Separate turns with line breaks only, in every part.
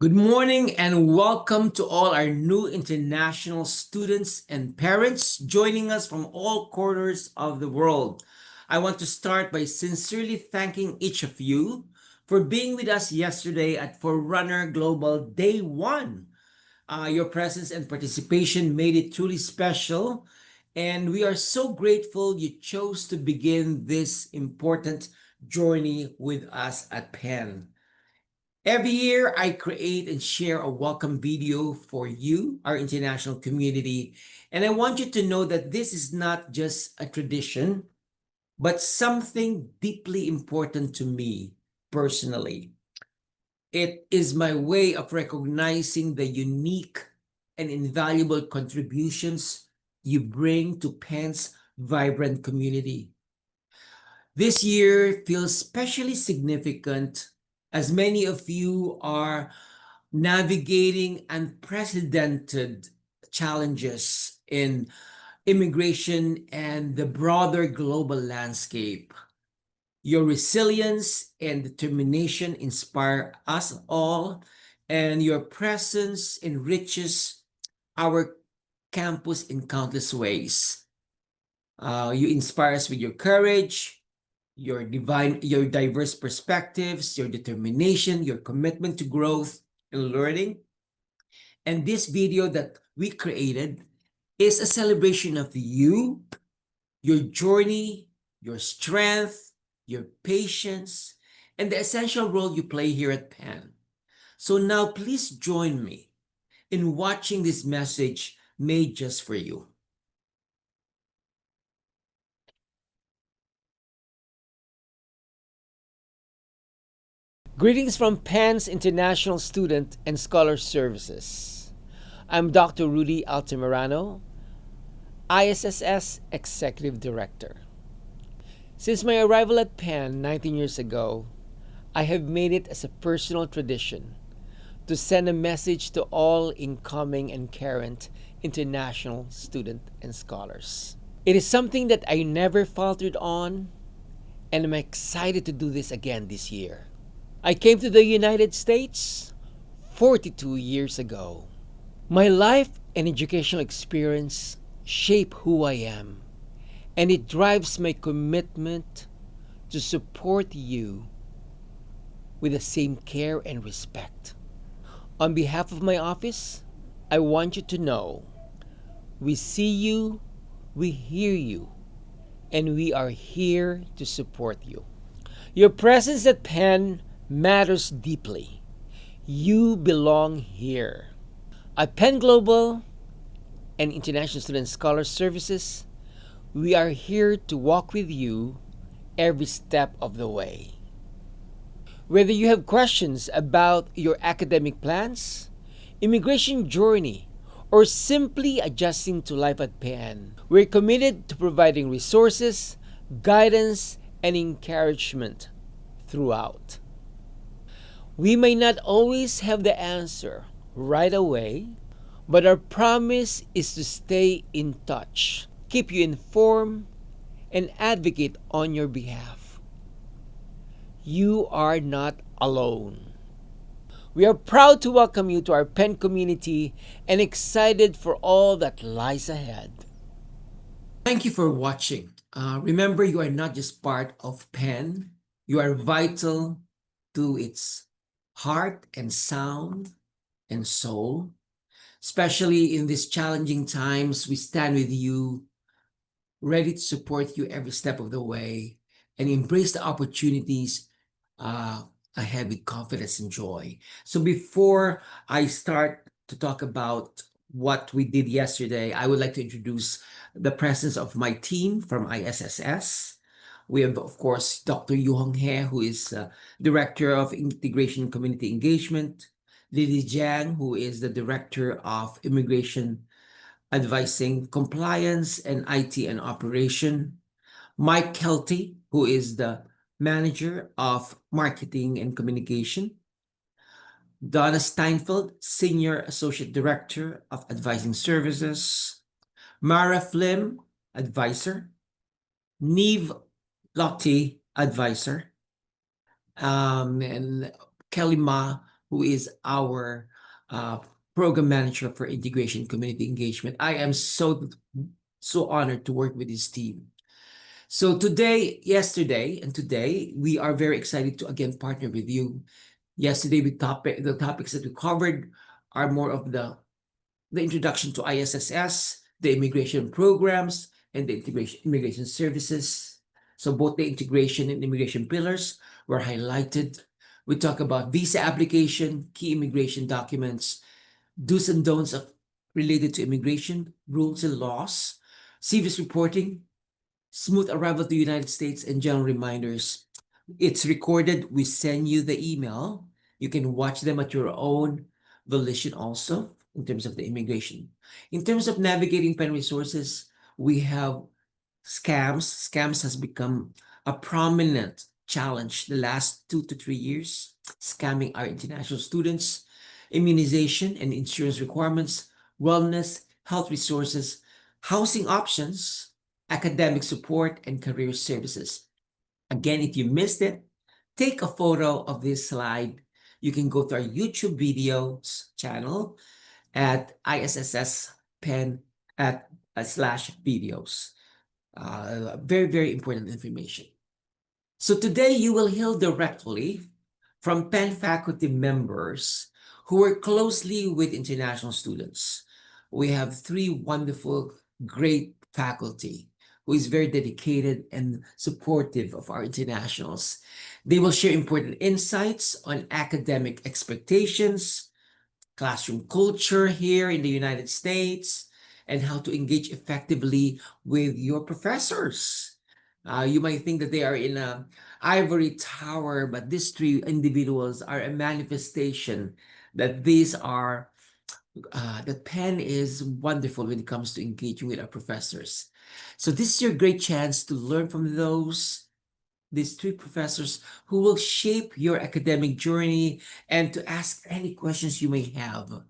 Good morning and welcome to all our new international students and parents joining us from all corners of the world. I want to start by sincerely thanking each of you for being with us yesterday at Forerunner Global Day 1. Your presence and participation made it truly special, and we are so grateful you chose to begin this important journey with us at Penn. Every year, I create and share a welcome video for you, our international community. And I want you to know that this is not just a tradition, but something deeply important to me personally. It is my way of recognizing the unique and invaluable contributions you bring to Penn's vibrant community. This year feels especially significant as many of you are navigating unprecedented challenges in immigration and the broader global landscape. Your resilience and determination inspire us all, and your presence enriches our campus in countless ways. You inspire us with your courage, your diverse perspectives, your determination, your commitment to growth and learning. And this video that we created is a celebration of you, your journey, your strength, your patience, and the essential role you play here at Penn. So now please join me in watching this message made just for you. Greetings from Penn's International Student and Scholar Services. I'm Dr. Rudy Altamirano, ISSS Executive Director. Since my arrival at Penn 19 years ago, I have made it as a personal tradition to send a message to all incoming and current international students and scholars. It is something that I never faltered on, and I'm excited to do this again this year. I came to the United States 42 years ago. My life and educational experience shape who I am, and it drives my commitment to support you with the same care and respect. On behalf of my office, I want you to know we see you, we hear you, and we are here to support you. Your presence at Penn matters deeply. You belong here. At Penn Global and International Student Scholar Services, we are here to walk with you every step of the way. Whether you have questions about your academic plans, immigration journey, or simply adjusting to life at Penn, we're committed to providing resources, guidance, and encouragement throughout. We may not always have the answer right away, but our promise is to stay in touch, keep you informed, and advocate on your behalf. You are not alone. We are proud to welcome you to our Penn community and excited for all that lies ahead. Thank you for watching. Remember, you are not just part of Penn, you are vital to its heart and sound and soul. Especially in these challenging times, we stand with you, ready to support you every step of the way and embrace the opportunities ahead with confidence and joy. So before I start to talk about what we did yesterday, I would like to introduce the presence of my team from ISSS. We have, of course, Dr. Yu Hong He, who is Director of Integration and Community Engagement. Lily Jiang, who is the Director of Immigration Advising, Compliance, and IT and Operation. Mike Kelty, who is the Manager of Marketing and Communication. Donna Steinfeld, Senior Associate Director of Advising Services. Mara Flim, Advisor. Neve Lochte, Advisor. And Kelly Ma, who is our uh, program manager for integration community engagement. I am so honored to work with this team. So yesterday, and today, we are very excited to again partner with you. Yesterday, the topics that we covered are more of the introduction to ISSS, the immigration programs, and the immigration services. So both the integration and immigration pillars were highlighted. We talk about visa application, key immigration documents, do's and don'ts of related to immigration, rules and laws, CVS reporting, smooth arrival to the United States, and general reminders. It's recorded. We send you the email. You can watch them at your own volition also in terms of the immigration. In terms of navigating Penn resources, we have scams. Scams has become a prominent challenge the last 2 to 3 years, scamming our international students, immunization and insurance requirements, wellness, health resources, housing options, academic support, and career services. Again, if you missed it, take a photo of this slide. You can go to our YouTube videos channel at ISSS Penn at /videos. Very, very important information. So today you will hear directly from Penn faculty members who work closely with international students. We have three wonderful, great faculty who is very dedicated and supportive of our internationals. They will share important insights on academic expectations, classroom culture here in the United States, and how to engage effectively with your professors. You might think that they are in a ivory tower, but these three individuals are a manifestation that that Penn is wonderful when it comes to engaging with our professors. So this is your great chance to learn from these three professors who will shape your academic journey and to ask any questions you may have.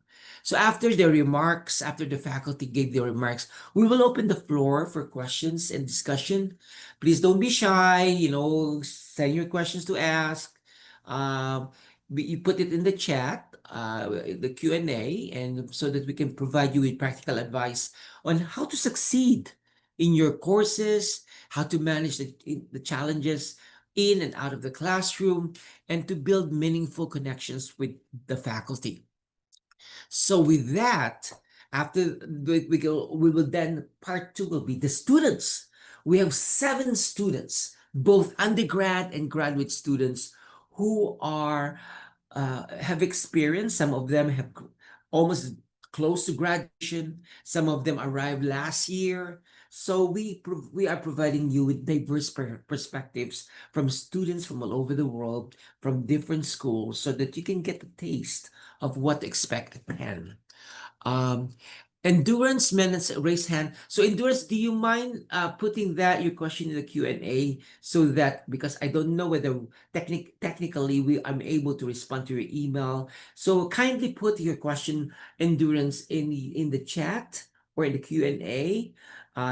So after the faculty gave their remarks, we will open the floor for questions and discussion. Please don't be shy, send your questions to ask. Um, you put it in the chat, the Q&A, and so that we can provide you with practical advice on how to succeed in your courses, how to manage the challenges in and out of the classroom, and to build meaningful connections with the faculty. So with that, after we will then part two will be the students. We have 7 students, both undergrad and graduate students, who have experience. Some of them have almost close to graduation. Some of them arrived last year. So we are providing you with diverse perspectives from students from all over the world, from different schools, so that you can get a taste of what to expect at Penn. Um, Endurance minutes raise hand. So Endurance, do you mind putting your question in the Q&A so that, because I don't know whether technically I'm able to respond to your email. So kindly put your question, Endurance, in the chat or in the Q&A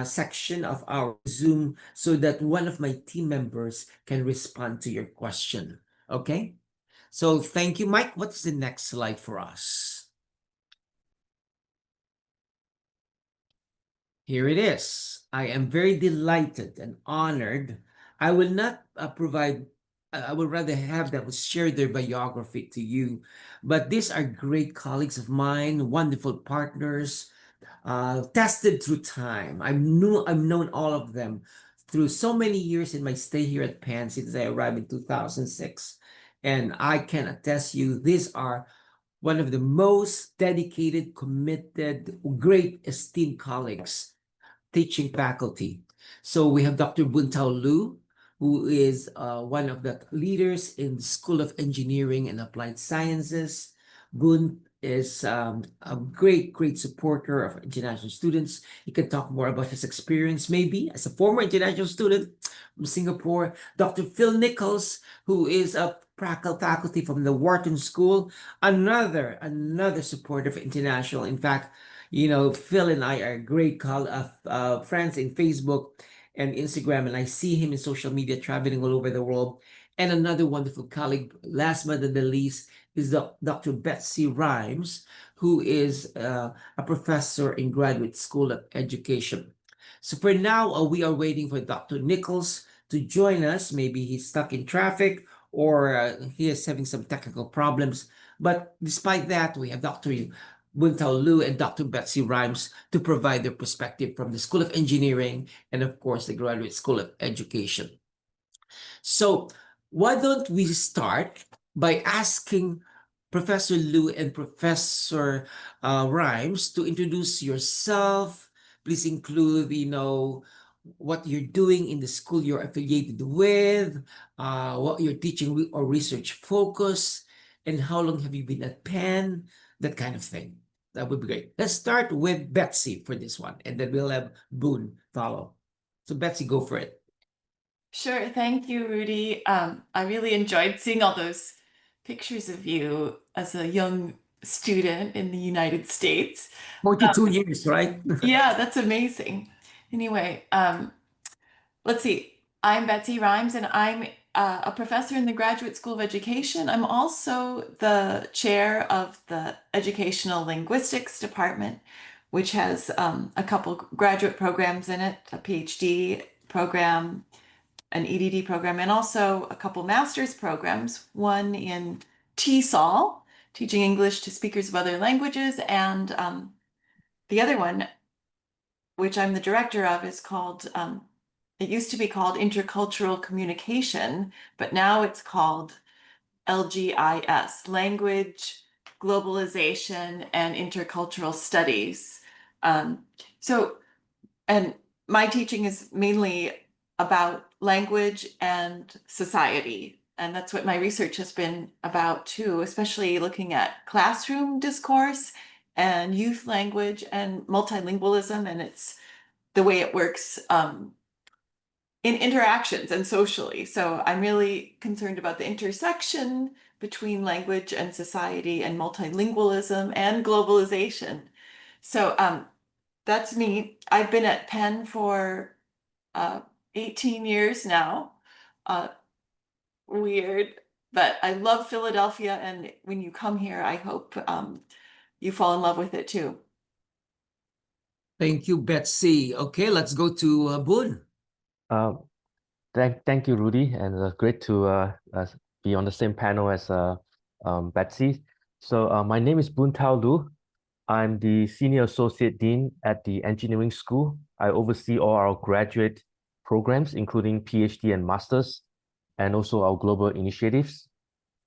section of our Zoom so that one of my team members can respond to your question. Okay? So thank you, Mike. What's the next slide for us? Here it is. I am very delighted and honored. I will not I would rather have them share their biography to you. But these are great colleagues of mine, wonderful partners, tested through time. I've known all of them through so many years in my stay here at Penn since I arrived in 2006. And I can attest you, these are one of the most dedicated, committed, great esteemed colleagues teaching faculty. So we have Dr. Buntao Lu, who is one of the leaders in the School of Engineering and Applied Sciences. Bun is a great supporter of international students. He can talk more about his experience, maybe as a former international student from Singapore. Dr. Phil Nichols, who is a faculty from the Wharton School, another supporter of international. In fact, Phil and I are great friends in Facebook and Instagram, and I see him in social media traveling all over the world. And another wonderful colleague, last but not the least, is Dr. Betsy Rhymes, who is a professor in Graduate School of Education. So for now, we are waiting for Dr. Nichols to join us. Maybe he's stuck in traffic or he is having some technical problems. But despite that, we have Dr. Buntao Lu and Dr. Betsy Rhymes to provide their perspective from the School of Engineering and, of course, the Graduate School of Education. So why don't we start by asking Professor Lu and Professor Rhymes to introduce yourself. Please include, what you're doing in the school you're affiliated with, what your teaching or research focus, and how long have you been at Penn, that kind of thing. That would be great. Let's start with Betsy for this one, and then we'll have Boone follow. So Betsy, go for it.
Sure. Thank you, Rudy. I really enjoyed seeing all those pictures of you as a young student in the United States.
42 years, right?
Yeah, that's amazing. Anyway, let's see. I'm Betsy Rhymes, and I'm a professor in the Graduate School of Education. I'm also the chair of the Educational Linguistics Department, which has a couple graduate programs in it, a PhD program, an EDD program, and also a couple master's programs, one in TESOL, teaching English to speakers of other languages, and the other one, which I'm the director of, is called, it used to be called Intercultural Communication, but now it's called LGIS, Language, Globalization, and Intercultural Studies. And my teaching is mainly about language and society. And that's what my research has been about too, especially looking at classroom discourse and youth language and multilingualism, and it's the way it works in interactions and socially. So I'm really concerned about the intersection between language and society and multilingualism and globalization. So that's me. I've been at Penn for 18 years now. Uh, Weird, but I love Philadelphia, and when you come here, I hope you fall in love with it too.
Thank you, Betsy. Okay, let's go to Boone.
Uh, thank you, Rudy, and great to be on the same panel as Betsy. So my name is Boon Tao Lu. I'm the Senior Associate Dean at the Engineering School. I oversee all our graduate programs, including PhD and Masters, and also our global initiatives.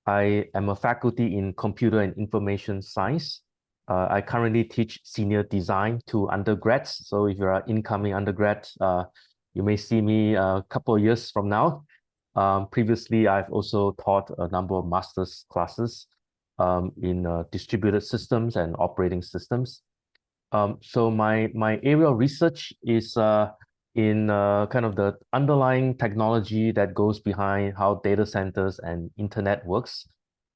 I am a faculty in Computer and Information Science. I currently teach senior design to undergrads. So if you're an incoming undergrad, you may see me a couple of years from now. Previously, I've also taught a number of master's classes in distributed systems and operating systems. So my area of research is in kind of the underlying technology that goes behind how data centers and internet works.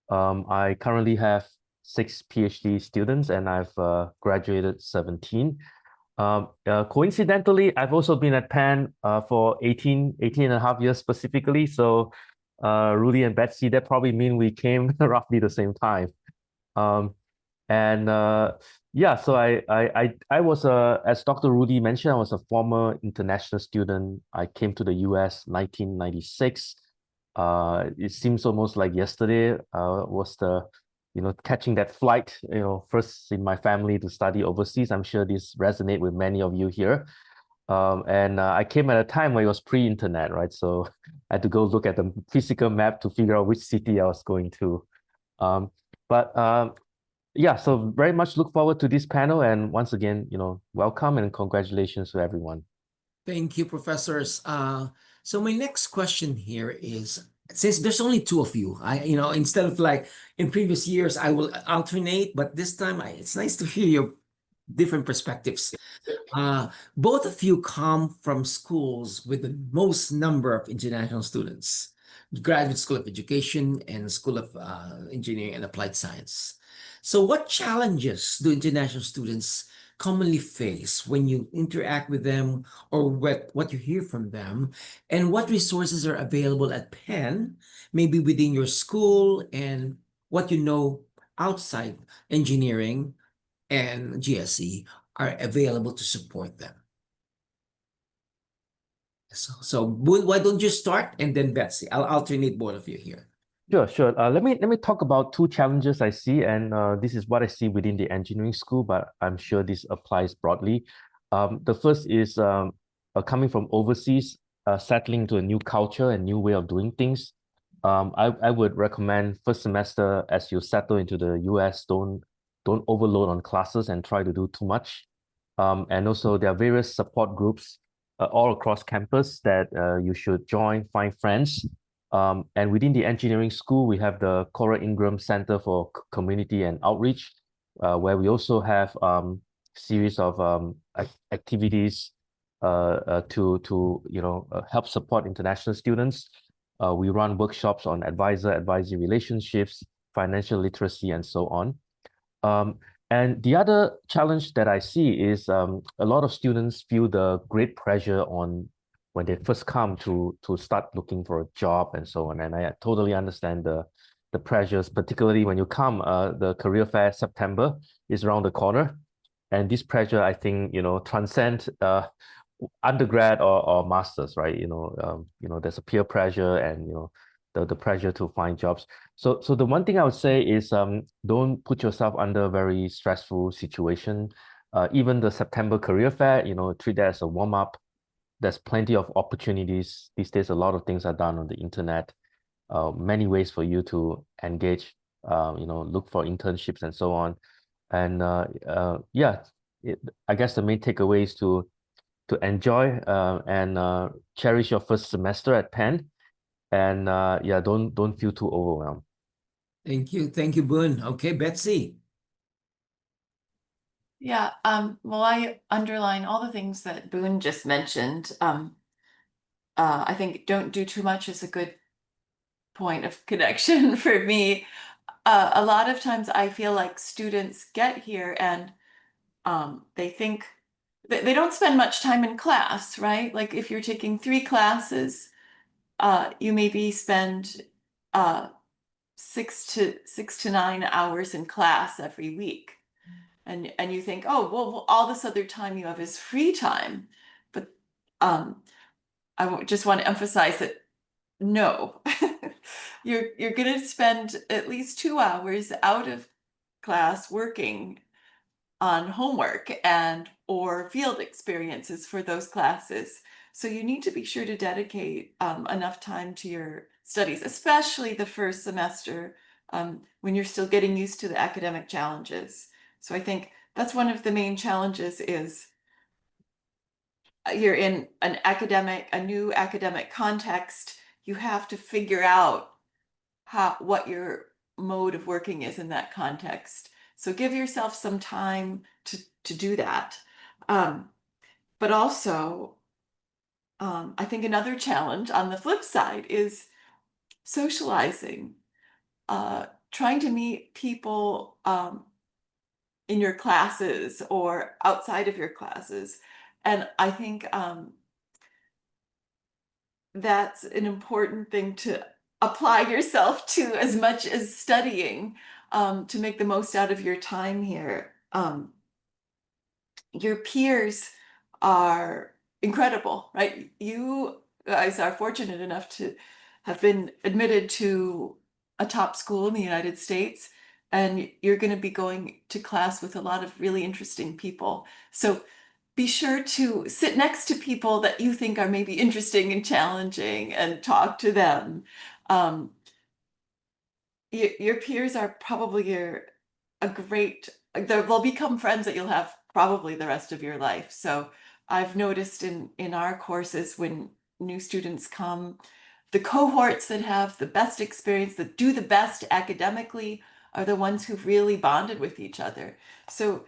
I currently have 6 PhD students, and I've graduated 17. Coincidentally, I've also been at Penn for 18 and a half years specifically. So Rudy and Betsy, that probably mean we came roughly the same time. Yeah, so I was as Dr. Rudy mentioned, I was a former international student. I came to the US 1996. It seems almost like yesterday was the catching that flight, first in my family to study overseas. I'm sure this resonates with many of you here. I came at a time where it was pre-internet, right? So I had to go look at the physical map to figure out which city I was going to. Yeah, so very much look forward to this panel. And once again, welcome and congratulations to everyone.
Thank you, professors. So my next question here is, since there's only 2 of you, instead of like in previous years, I will alternate, but this time it's nice to hear your different perspectives. Both of you come from schools with the most number of international students, Graduate School of Education and School of Engineering and Applied Science. So what challenges do international students commonly face when you interact with them, or what you hear from them, and what resources are available at Penn, maybe within your school, and what you know outside engineering and GSE are available to support them. So Boone, why don't you start, and then Betsy? I'll alternate both of you here.
Sure. Let me talk about two challenges I see, and this is what I see within the engineering school, but I'm sure this applies broadly. The first is coming from overseas, settling to a new culture and new way of doing things. I would recommend first semester as you settle into the US, don't overload on classes and try to do too much. And also there are various support groups all across campus that you should join, find friends. And within the engineering school, we have the Cora Ingram Center for Community and Outreach, where we also have series of activities to help support international students. We run workshops on advisor-advisee relationships, financial literacy, and so on. And the other challenge that I see is a lot of students feel the great pressure on when they first come to start looking for a job and so on. And I totally understand the pressures, particularly when you come, the career fair September is around the corner. And this pressure, I think, transcend undergrad or masters, right? There's a peer pressure and, the pressure to find jobs. So the one thing I would say is don't put yourself under a very stressful situation. Even the September career fair, treat that as a warm-up. There's plenty of opportunities. These days, a lot of things are done on the internet. Many ways for you to engage, look for internships and so on. And yeah, I guess the main takeaway is to enjoy and cherish your first semester at Penn. And yeah, don't feel too overwhelmed.
Thank you, Boone. Okay, Betsy.
Yeah, well, I underline all the things that Boone just mentioned. I think don't do too much is a good point of connection for me. A lot of times I feel like students get here and they think they don't spend much time in class, right? Like if you're taking 3 classes, you maybe spend 6 to 9 hours in class every week. And you think, oh, well, all this other time you have is free time. But I just want to emphasize that no, you're going to spend at least 2 hours out of class working on homework and or field experiences for those classes. So you need to be sure to dedicate enough time to your studies, especially the first semester when you're still getting used to the academic challenges. So I think that's one of the main challenges is you're in a new academic context. You have to figure out what your mode of working is in that context. So give yourself some time to do that. But also, I think another challenge on the flip side is socializing, trying to meet people in your classes or outside of your classes. And I think that's an important thing to apply yourself to as much as studying to make the most out of your time here. Your peers are incredible, right? You guys are fortunate enough to have been admitted to a top school in the United States, and you're going to be going to class with a lot of really interesting people. So be sure to sit next to people that you think are maybe interesting and challenging and talk to them. Your peers are probably they'll become friends that you'll have probably the rest of your life. So I've noticed in our courses when new students come, the cohorts that have the best experience, that do the best academically, are the ones who've really bonded with each other. So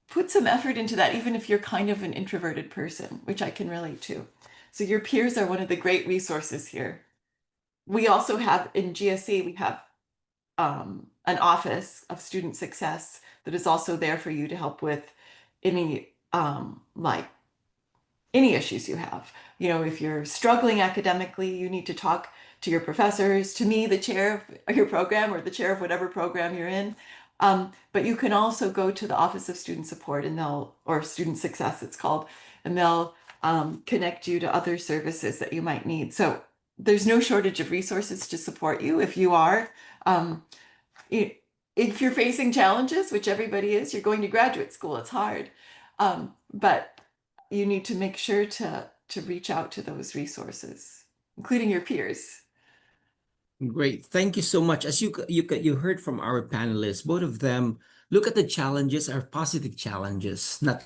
put some effort into that, even if you're kind of an introverted person, which I can relate to. So your peers are one of the great resources here. We also have in GSE, we have an office of student success that is also there for you to help with any like any issues you have. You know, if you're struggling academically, you need to talk to your professors, to me, the chair of your program or the chair of whatever program you're in. But you can also go to the Office of Student Support and or Student Success, it's called, and they'll connect you to other services that you might need. So there's no shortage of resources to support you if you are. Um, if you're facing challenges, which everybody is, you're going to graduate school, it's hard. But you need to make sure to reach out to those resources, including your peers.
Great. Thank you so much. As you heard from our panelists, both of them look at the challenges are positive challenges, not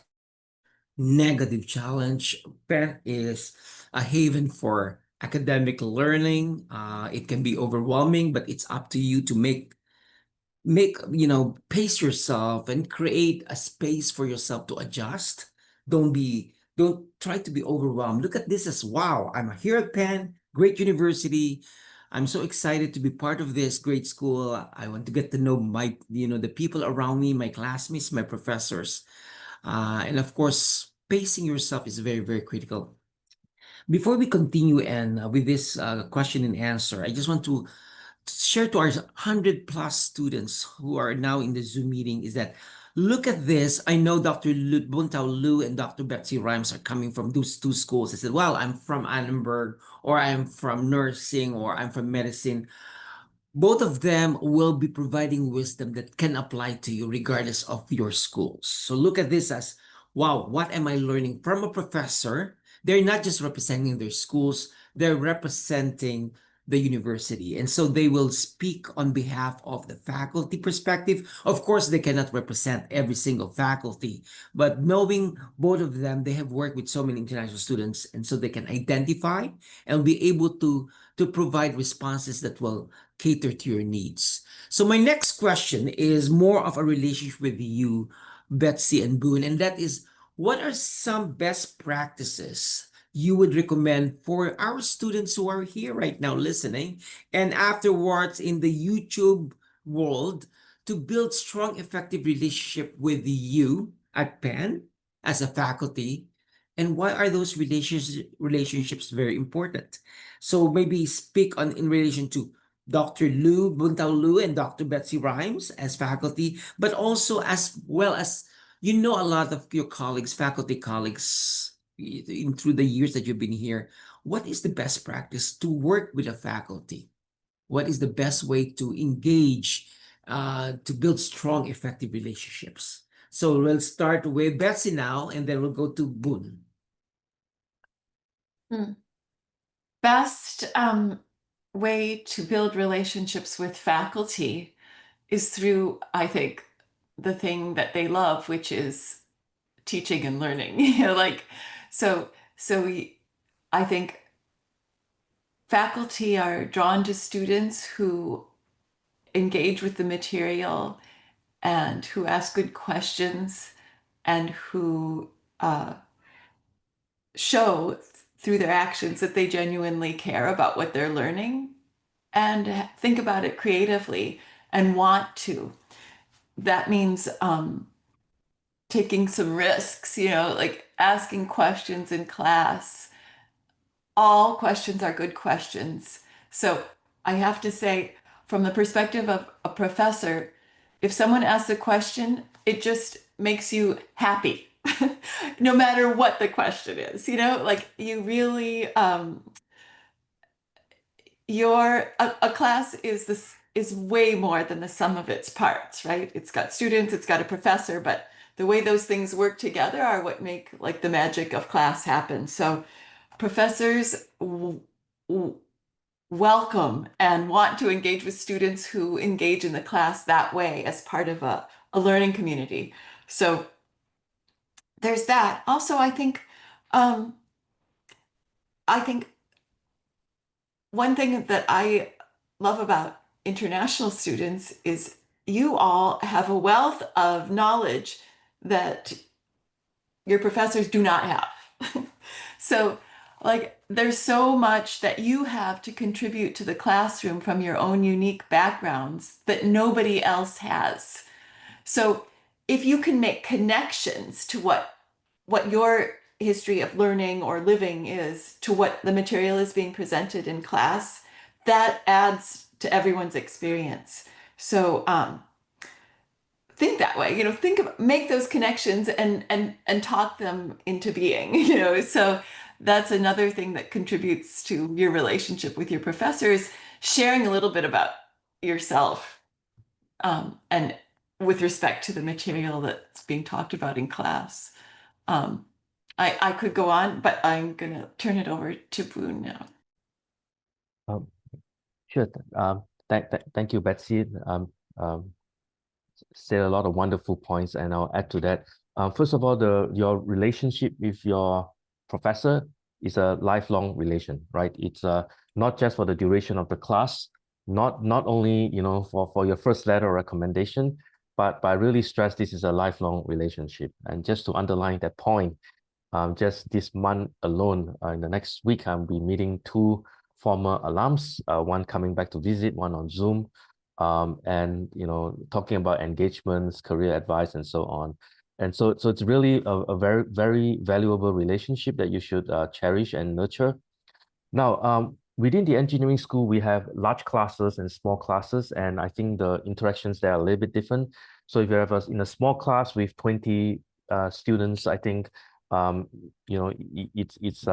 negative challenge. Penn is a haven for academic learning. It can be overwhelming, but it's up to you to pace yourself and create a space for yourself to adjust. Don't try to be overwhelmed. Look at this as, wow, I'm here at Penn, great university. I'm so excited to be part of this great school. I want to get to know the people around me, my classmates, my professors. And of course, pacing yourself is very, very critical. Before we continue and with this question and answer, I just want to share to our 100+ students who are now in the Zoom meeting is that look at this. I know Dr. Buntao Lu and Dr. Betsy Rhymes are coming from those two schools. I said, well, I'm from Annenberg, or I'm from nursing, or I'm from medicine. Both of them will be providing wisdom that can apply to you regardless of your schools. So look at this as, wow, what am I learning from a professor? They're not just representing their schools, they're representing the university. And so they will speak on behalf of the faculty perspective. Of course, they cannot represent every single faculty, but knowing both of them, they have worked with so many international students, and so they can identify and be able to provide responses that will cater to your needs. So my next question is more of a relationship with you, Betsy and Boone, and that is, what are some best practices you would recommend for our students who are here right now listening and afterwards in the YouTube world to build strong, effective relationship with you at Penn as a faculty? And why are those relationships very important? So maybe speak on in relation to Dr. Buntao Lu and Dr. Betsy Rhymes as faculty, but also as well as a lot of your colleagues, faculty colleagues, through the years that you've been here. What is the best practice to work with a faculty? What is the best way to engage, to build strong, effective relationships? So we'll start with Betsy now, and then we'll go to Boone.
Best way to build relationships with faculty is through, I think, the thing that they love, which is teaching and learning. I think faculty are drawn to students who engage with the material and who ask good questions and who show through their actions that they genuinely care about what they're learning and think about it creatively and want to. That means taking some risks, like asking questions in class. All questions are good questions. So I have to say, from the perspective of a professor, if someone asks a question, it just makes you happy, no matter what the question is. Like you really, a class is way more than the sum of its parts, right? It's got students, it's got a professor, but the way those things work together are what make like the magic of class happen. So professors welcome and want to engage with students who engage in the class that way as part of a learning community. So there's that. Also, um, I think one thing that I love about international students is you all have a wealth of knowledge that your professors do not have. So, like, there's so much that you have to contribute to the classroom from your own unique backgrounds that nobody else has. So, if you can make connections to what your history of learning or living is to what the material is being presented in class, that adds to everyone's experience. So think that way, make those connections and talk them into being, so that's another thing that contributes to your relationship with your professors, sharing a little bit about yourself, and with respect to the material that's being talked about in class. I could go on, but I'm gonna turn it over to Boone now.
Um, sure. Thank you, Betsy. Said a lot of wonderful points, and I'll add to that. First of all, your relationship with your professor is a lifelong relation, right? It's not just for the duration of the class, not only for your first letter of recommendation, but I really stress this is a lifelong relationship. And just to underline that point, just this month alone, in the next week, I'll be meeting two former alums, one coming back to visit, one on Zoom, and talking about engagements, career advice, and so on. And so it's really a very, very valuable relationship that you should cherish and nurture. Now, within the engineering school, we have large classes and small classes, and I think the interactions there are a little bit different. So if you have in a small class with 20 students, I think it's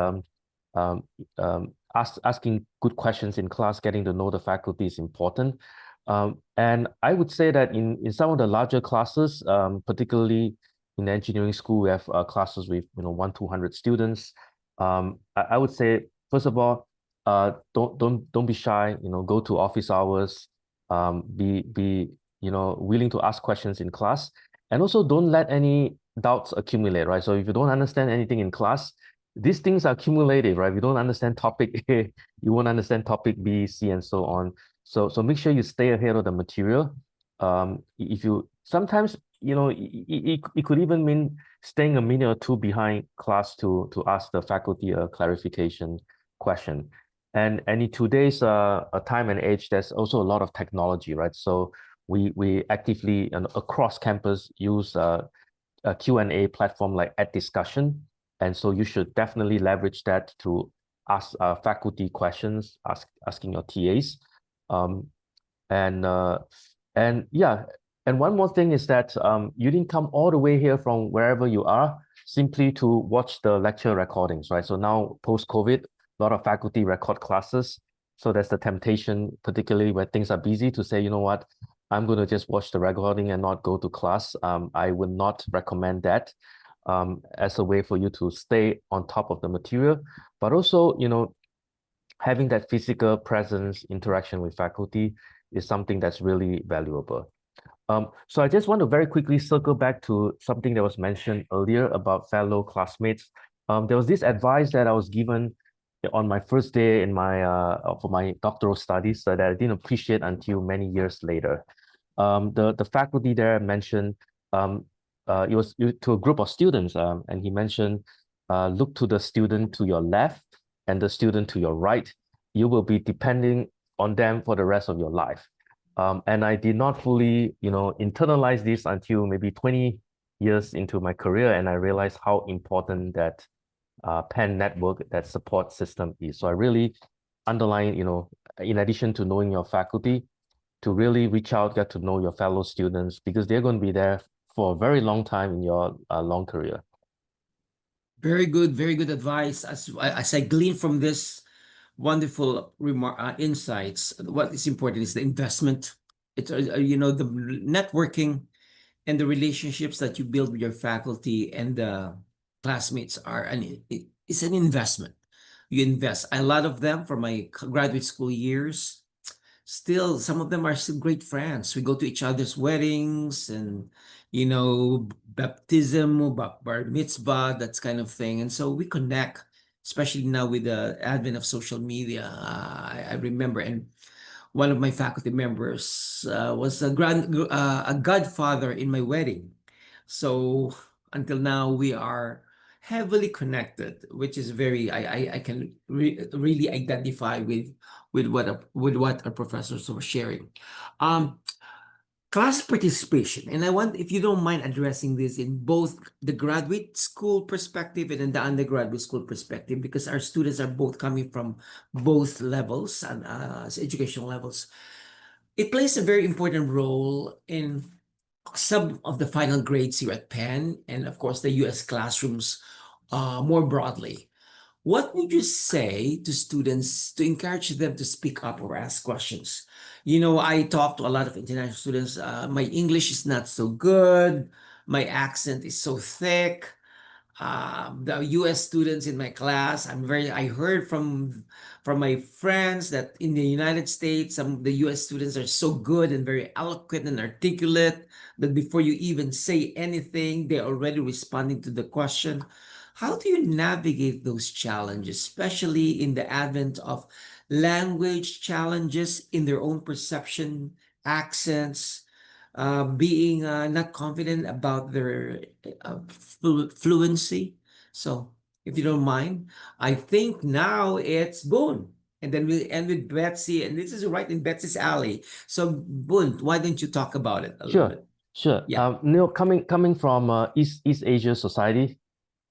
asking good questions in class, getting to know the faculty is important. And I would say that in some of the larger classes, particularly in the engineering school, we have classes with 100-200 students. I would say, first of all, don't be shy. Go to office hours. Be willing to ask questions in class, and also don't let any doubts accumulate. Right. So if you don't understand anything in class, these things are cumulative, right? If you don't understand topic A, you won't understand topic B, C, and so on. So make sure you stay ahead of the material. If you sometimes it could even mean staying a minute or two behind class to ask the faculty a clarification question. And in today's time and age, there's also a lot of technology, right? So we actively and across campus use a Q&A platform like @discussion. And so you should definitely leverage that to ask faculty questions, asking your TAs. And yeah, and one more thing is that you didn't come all the way here from wherever you are simply to watch the lecture recordings, right? So now post-COVID, a lot of faculty record classes. So there's the temptation, particularly when things are busy, to say, you know what, I'm going to just watch the recording and not go to class. I would not recommend that as a way for you to stay on top of the material, but also, having that physical presence, interaction with faculty is something that's really valuable. So I just want to very quickly circle back to something that was mentioned earlier about fellow classmates. There was this advice that I was given on my first day in for my doctoral studies that I didn't appreciate until many years later. The faculty there mentioned it was to a group of students, and he mentioned look to the student to your left and the student to your right. You will be depending on them for the rest of your life. And I did not fully, internalize this until maybe 20 years into my career, and I realized how important that Penn network, that support system is. So I really underline, in addition to knowing your faculty, to really reach out, get to know your fellow students, because they're going to be there for a very long time in your long career.
Very good advice. As I glean from this wonderful insights, what is important is the investment. It's the networking and the relationships that you build with your faculty and the classmates it's an investment. You invest a lot of them from my graduate school years. Still, some of them are still great friends. We go to each other's weddings and baptism, bar mitzvah, that kind of thing. And so we connect, especially now with the advent of social media. I remember, and one of my faculty members was a godfather in my wedding. So until now, we are heavily connected, which is I can really identify with what our professors were sharing. class participation, and I want, if you don't mind addressing this in both the graduate school perspective and in the undergraduate school perspective, because our students are both coming from both levels and educational levels. It plays a very important role in some of the final grades here at Penn, and of course the US classrooms more broadly. What would you say to students to encourage them to speak up or ask questions? You know, I talk to a lot of international students. My English is not so good. My accent is so thick. The US students in my class, I heard from my friends that in the United States, some of the US students are so good and very eloquent and articulate that before you even say anything, they're already responding to the question. How do you navigate those challenges, especially in the advent of language challenges in their own perception, accents, being not confident about their fluency? So, if you don't mind, I think now it's Boone. And then we'll end with Betsy, and this is right in Betsy's alley. So, Boone, why don't you talk about it a little
Sure,
bit?
sure.
Yeah.
Coming from East Asia society,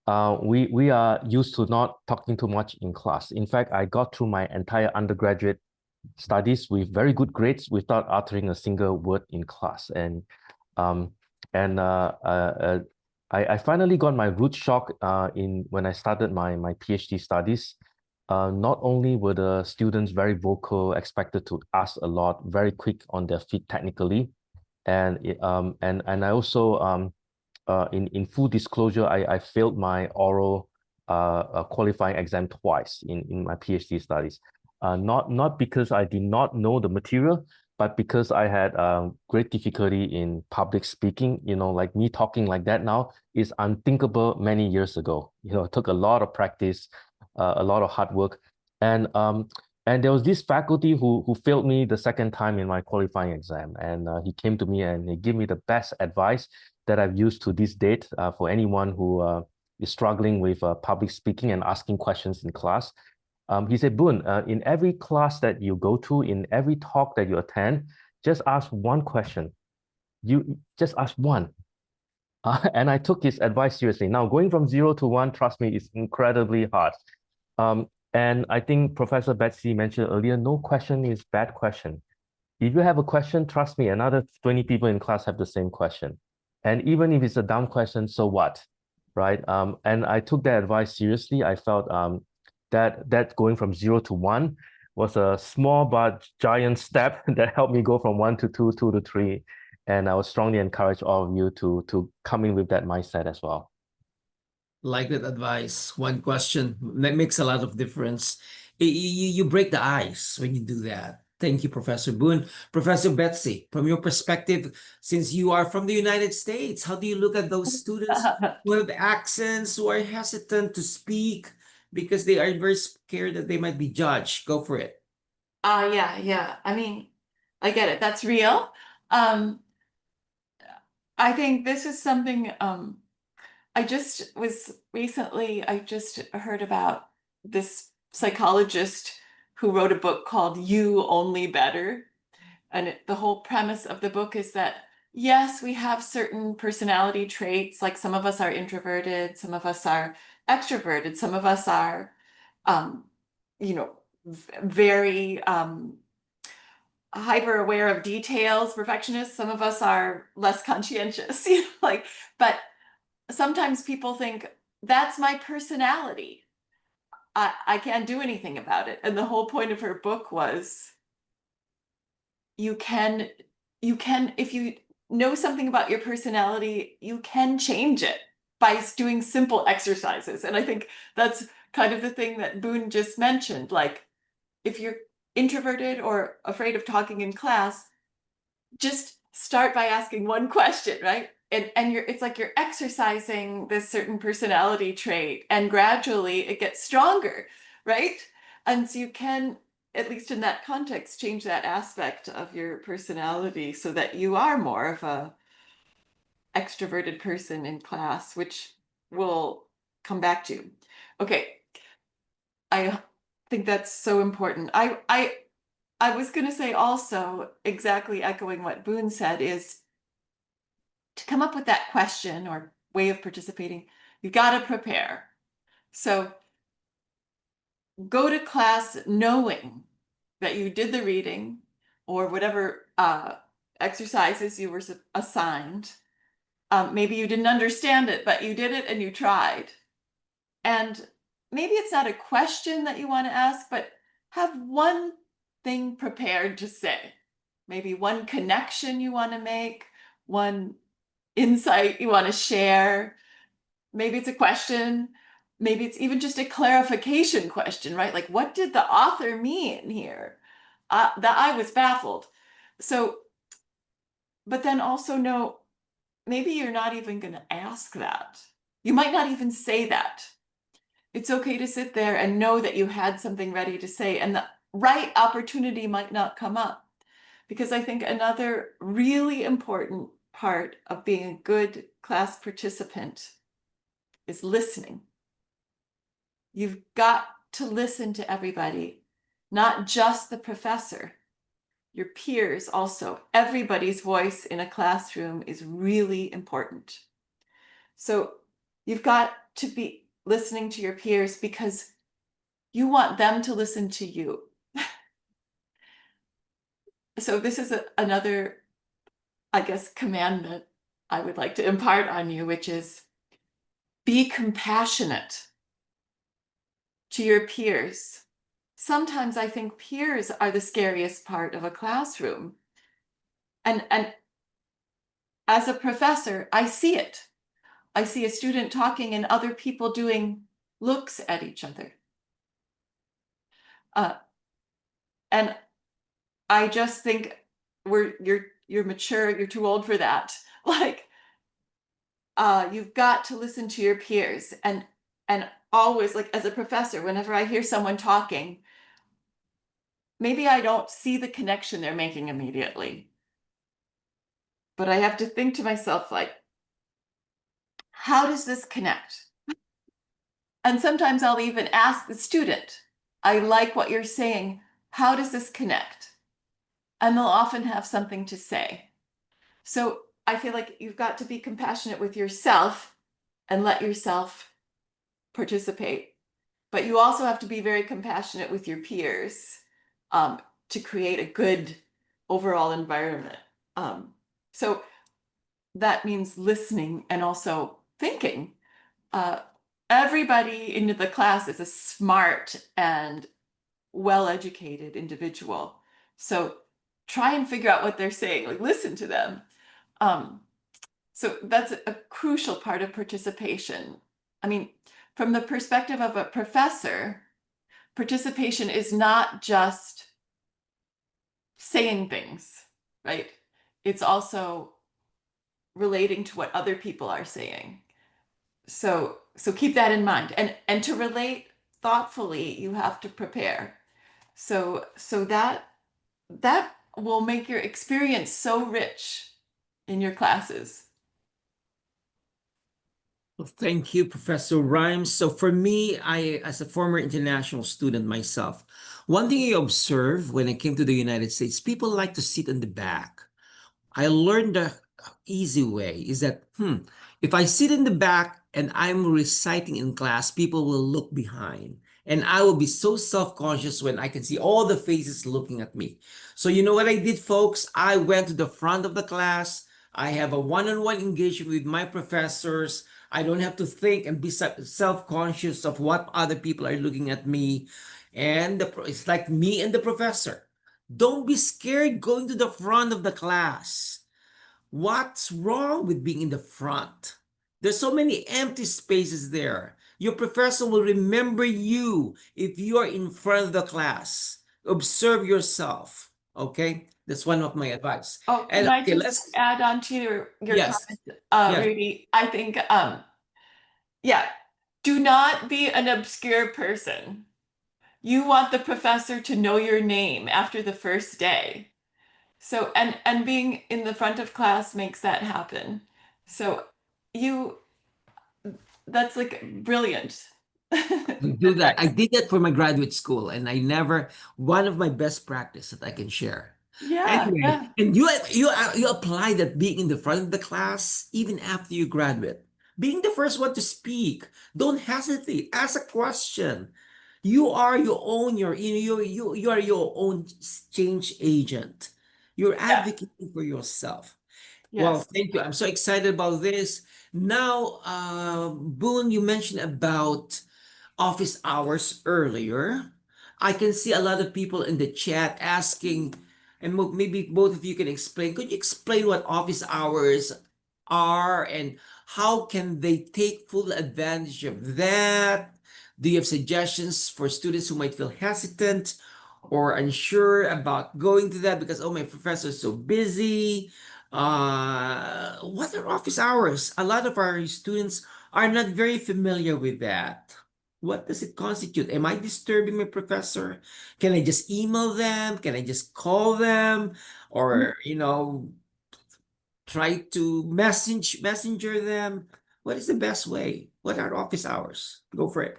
we are used to not talking too much in class. In fact, I got through my entire undergraduate studies with very good grades without uttering a single word in class. Um, and I finally got my root shock in when I started my PhD studies. Not only were the students very vocal, expected to ask a lot, very quick on their feet technically, and I also in full disclosure, I failed my oral qualifying exam twice in my PhD studies. Not because I did not know the material, but because I had great difficulty in public speaking. You know, like me talking like that now is unthinkable many years ago. You know, it took a lot of practice, a lot of hard work, and um, and there was this faculty who failed me the second time in my qualifying exam, and he came to me and he gave me the best advice that I've used to this date for anyone who is struggling with public speaking and asking questions in class. He said, Boone, in every class that you go to, in every talk that you attend, just ask one question. You just ask one. And I took his advice seriously. Now, going from 0 to 1, trust me, is incredibly hard. And I think Professor Betsy mentioned earlier, no question is bad question. If you have a question, trust me, another 20 people in class have the same question. And even if it's a dumb question, so what, right? And I took that advice seriously. I felt that going from 0 to 1 was a small but giant step that helped me go from 1 to 2, 2 to 3. And I would strongly encourage all of you to come in with that mindset as well.
Like that advice. One question that makes a lot of difference. You break the ice when you do that. Thank you, Professor Boone. Professor Betsy, from your perspective, since you are from the United States, how do you look at those students who have accents, who are hesitant to speak because they are very scared that they might be judged? Go for it.
Yeah. I mean, I get it. That's real. I think this is something I just heard about this psychologist who wrote a book called You Only Better. And the whole premise of the book is that, yes, we have certain personality traits, like some of us are introverted, some of us are extroverted, some of us are, you know, very hyper aware of details, perfectionists. Some of us are less conscientious, like, but sometimes people think that's my personality. I can't do anything about it. And the whole point of her book was you can, if you know something about your personality, you can change it by doing simple exercises. And I think that's kind of the thing that Boone just mentioned. Like, if you're introverted or afraid of talking in class, just start by asking one question, right? And it's like you're exercising this certain personality trait, and gradually it gets stronger, right? And so you can, at least in that context, change that aspect of your personality so that you are more of a extroverted person in class, which we'll come back to. Okay, I think that's so important. I I was going to say also, exactly echoing what Boone said, is to come up with that question or way of participating, you got to prepare. So go to class knowing that you did the reading or whatever exercises you were assigned. Maybe you didn't understand it, but you did it and you tried. And maybe it's not a question that you want to ask, but have one thing prepared to say. Maybe one connection you want to make, one insight you want to share. Maybe it's a question. Maybe it's even just a clarification question, right? Like, what did the author mean here? That I was baffled. So, but then also know, maybe you're not even going to ask that. You might not even say that. It's okay to sit there and know that you had something ready to say, and the right opportunity might not come up. Because I think another really important part of being a good class participant is listening. You've got to listen to everybody, not just the professor, your peers also. Everybody's voice in a classroom is really important. So you've got to be listening to your peers because you want them to listen to you. So this is another, I guess, commandment I would like to impart on you, which is be compassionate to your peers. Sometimes I think peers are the scariest part of a classroom. And as a professor, I see it. I see a student talking and other people doing looks at each other. And I just think you're mature, you're too old for that. Like, you've got to listen to your peers, and always, like, as a professor, whenever I hear someone talking, maybe I don't see the connection they're making immediately, but I have to think to myself, like, how does this connect? And sometimes I'll even ask the student, I like what you're saying, how does this connect? And they'll often have something to say. So I feel like you've got to be compassionate with yourself and let yourself participate. But you also have to be very compassionate with your peers, to create a good overall environment. So that means listening and also thinking. Everybody in the class is a smart and well-educated individual. So try and figure out what they're saying, like listen to them. So that's a crucial part of participation. I mean, from the perspective of a professor, participation is not just saying things, right? It's also relating to what other people are saying. So keep that in mind. And to relate thoughtfully, you have to prepare. So that will make your experience so rich in your classes.
Well, thank you, Professor Rhymes. So for me, as a former international student myself, one thing I observed when I came to the United States, people like to sit in the back. I learned the easy way is that, if I sit in the back and I'm reciting in class, people will look behind. And I will be so self-conscious when I can see all the faces looking at me. So you know what I did, folks? I went to the front of the class. I have a one-on-one engagement with my professors. I don't have to think and be self-conscious of what other people are looking at me. And it's like me and the professor. Don't be scared going to the front of the class. What's wrong with being in the front? There's so many empty spaces there. Your professor will remember you if you are in front of the class. Observe yourself. Okay? That's one of my advice.
Oh, can
And
I
okay,
just
let's
add on to your
yes.
comment,
Yes.
Rudy? I think, yeah, do not be an obscure person. You want the professor to know your name after the first day. So, and being in the front of class makes that happen. So you, that's like brilliant.
Do that. I did that for my graduate school, and one of my best practice that I can share.
Yeah,
Anyway,
yeah,
and you apply that being in the front of the class even after you graduate. Being the first one to speak. Don't hesitate. Ask a question. You are your own, you are your own change agent. You're
yeah,
advocating for yourself. Well,
yes.
thank you. I'm so excited about this. Now, Boone, you mentioned about office hours earlier. I can see a lot of people in the chat asking, and maybe both of you can explain. Could you explain what office hours are and how can they take full advantage of that? Do you have suggestions for students who might feel hesitant or unsure about going to that because, oh, my professor is so busy? What are office hours? A lot of our students are not very familiar with that. What does it constitute? Am I disturbing my professor? Can I just email them? Can I just call them? Or, try to messenger them? What is the best way? What are office hours? Go for it.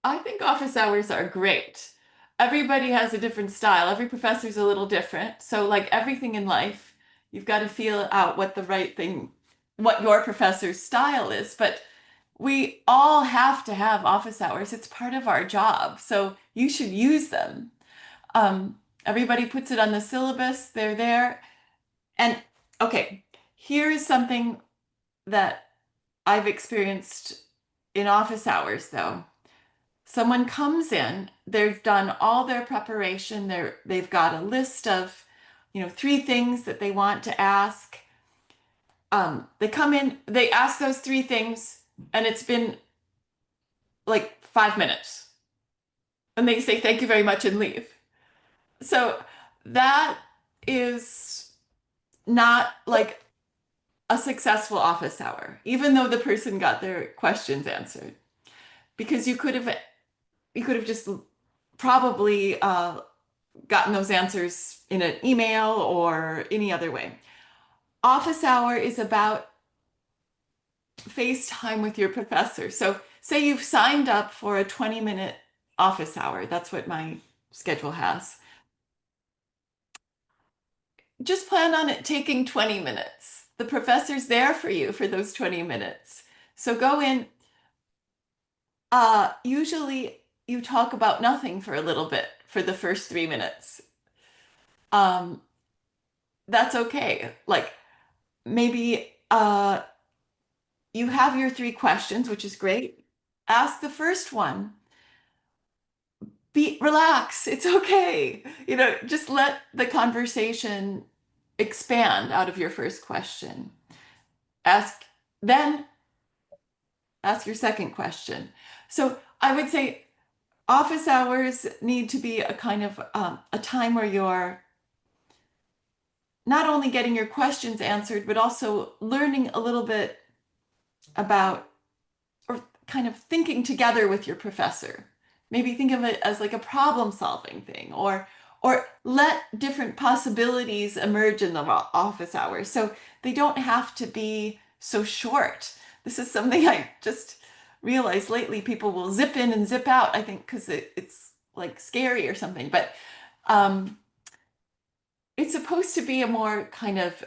I think office hours are great. Everybody has a different style. Every professor's a little different. So, like everything in life, you've got to feel out what the right thing, what your professor's style is. But we all have to have office hours. It's part of our job. So you should use them. Everybody puts it on the syllabus. They're there. And okay, here is something that I've experienced in office hours, though. Someone comes in, they've done all their preparation, they've got a list of, 3 things that they want to ask. They come in, they ask those 3 things, and it's been like 5 minutes. And they say thank you very much and leave. So that is not like a successful office hour, even though the person got their questions answered. Because you could have just probably gotten those answers in an email or any other way. Office hour is about FaceTime with your professor. So, say you've signed up for a 20-minute office hour. That's what my schedule has. Just plan on it taking 20 minutes. The professor's there for you for those 20 minutes. So go in. Usually you talk about nothing for a little bit for the first 3 minutes. Um, that's okay. Like maybe you have your 3 questions, which is great. Ask the first one. Relax. It's okay. Just let the conversation expand out of your first question. Then ask your second question. So I would say office hours need to be a kind of a time where you're not only getting your questions answered, but also learning a little bit about or kind of thinking together with your professor. Maybe think of it as like a problem solving thing or let different possibilities emerge in the office hours. So they don't have to be so short. This is something I just realized lately. People will zip in and zip out, I think, because it's like scary or something. But um, it's supposed to be a more kind of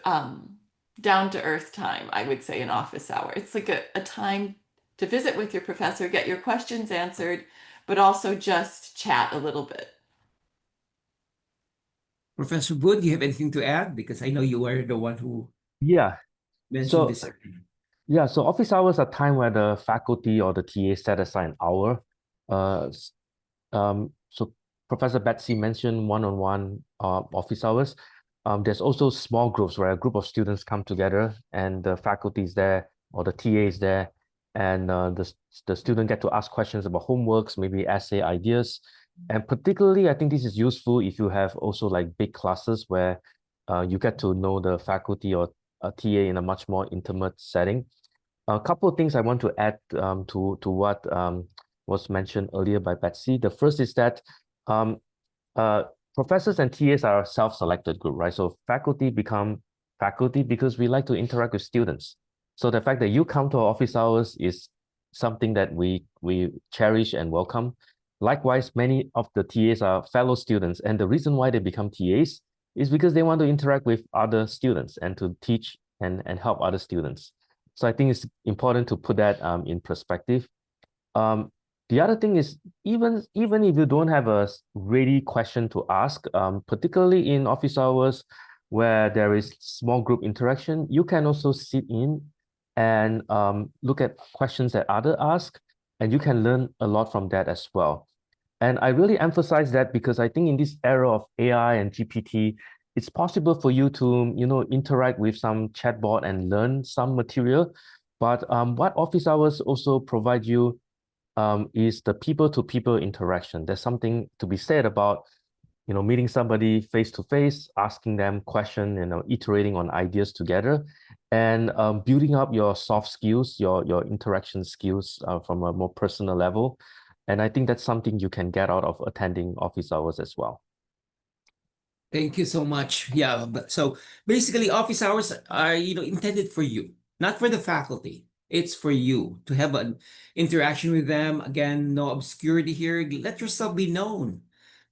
down to earth time, I would say, an office hour. It's like a time to visit with your professor, get your questions answered, but also just chat a little bit.
Professor Wood, do you have anything to add? Because I know you were the one who
Yeah.
mentioned
So
this.
yeah, so office hours are time where the faculty or the TA set aside an hour. Uh, so Professor Betsy mentioned one-on-one office hours. There's also small groups where a group of students come together and the faculty is there or the TA is there, and the student get to ask questions about homeworks, maybe essay ideas. And particularly, I think this is useful if you have also like big classes where you get to know the faculty or a TA in a much more intimate setting. A couple of things I want to add to what was mentioned earlier by Betsy. The first is that um, professors and TAs are a self-selected group, right? So faculty become faculty because we like to interact with students. So the fact that you come to our office hours is something that we cherish and welcome. Likewise, many of the TAs are fellow students, and the reason why they become TAs is because they want to interact with other students and to teach and help other students. So I think it's important to put that in perspective. The other thing is, even if you don't have a ready question to ask, particularly in office hours where there is small group interaction, you can also sit in and look at questions that others ask, and you can learn a lot from that as well. And I really emphasize that because I think in this era of AI and GPT, it's possible for you to, interact with some chatbot and learn some material. But what office hours also provide you is the people-to-people interaction. There's something to be said about, meeting somebody face to face, asking them questions, iterating on ideas together, and building up your soft skills, your interaction skills from a more personal level. And I think that's something you can get out of attending office hours as well.
Thank you so much. Yeah, so basically office hours are, intended for you, not for the faculty. It's for you to have an interaction with them. Again, no obscurity here. Let yourself be known.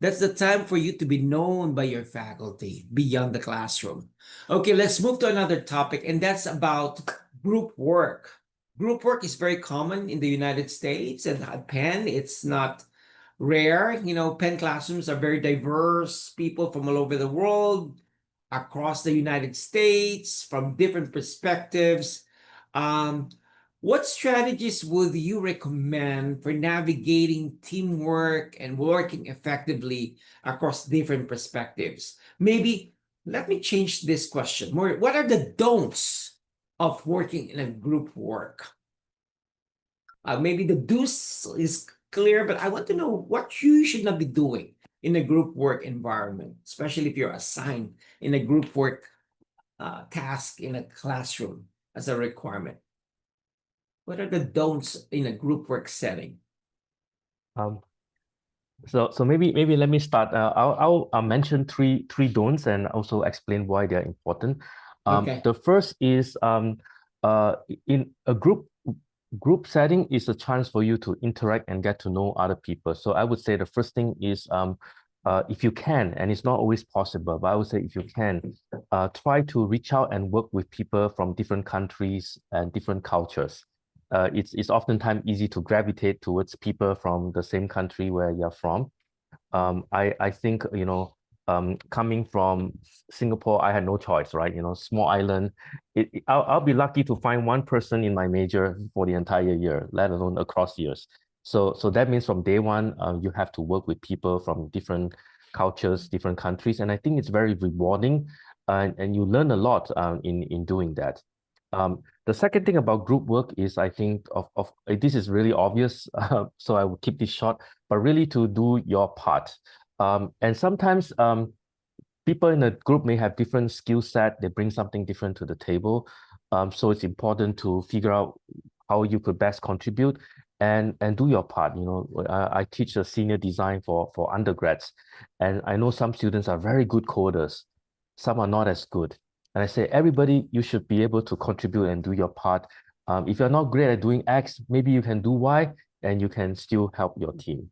That's the time for you to be known by your faculty beyond the classroom. Okay, let's move to another topic, and that's about group work. Group work is very common in the United States, and at Penn, it's not rare. Penn classrooms are very diverse, people from all over the world, across the United States, from different perspectives. Um, what strategies would you recommend for navigating teamwork and working effectively across different perspectives? Maybe let me change this question more. What are the don'ts of working in a group work? Maybe the do's is clear, but I want to know what you should not be doing in a group work environment, especially if you're assigned in a group work task in a classroom as a requirement. What are the don'ts in a group work setting?
Um, so maybe let me start. I'll mention three don'ts and also explain why they're important.
Okay.
The first is in a group setting is a chance for you to interact and get to know other people. So I would say the first thing is if you can, and it's not always possible, but I would say if you can, try to reach out and work with people from different countries and different cultures. It's oftentimes easy to gravitate towards people from the same country where you're from. I think, coming from Singapore, I had no choice, right? Small island. I'll be lucky to find one person in my major for the entire year, let alone across years. So that means from day one, you have to work with people from different cultures, different countries, and I think it's very rewarding, and you learn a lot in doing that. The second thing about group work is I think this is really obvious, so I will keep this short, but really to do your part. And sometimes people in a group may have different skill set, they bring something different to the table. So it's important to figure out how you could best contribute and do your part. I teach a senior design for undergrads, and I know some students are very good coders, some are not as good. And I say, everybody, you should be able to contribute and do your part. If you're not great at doing X, maybe you can do Y, and you can still help your team.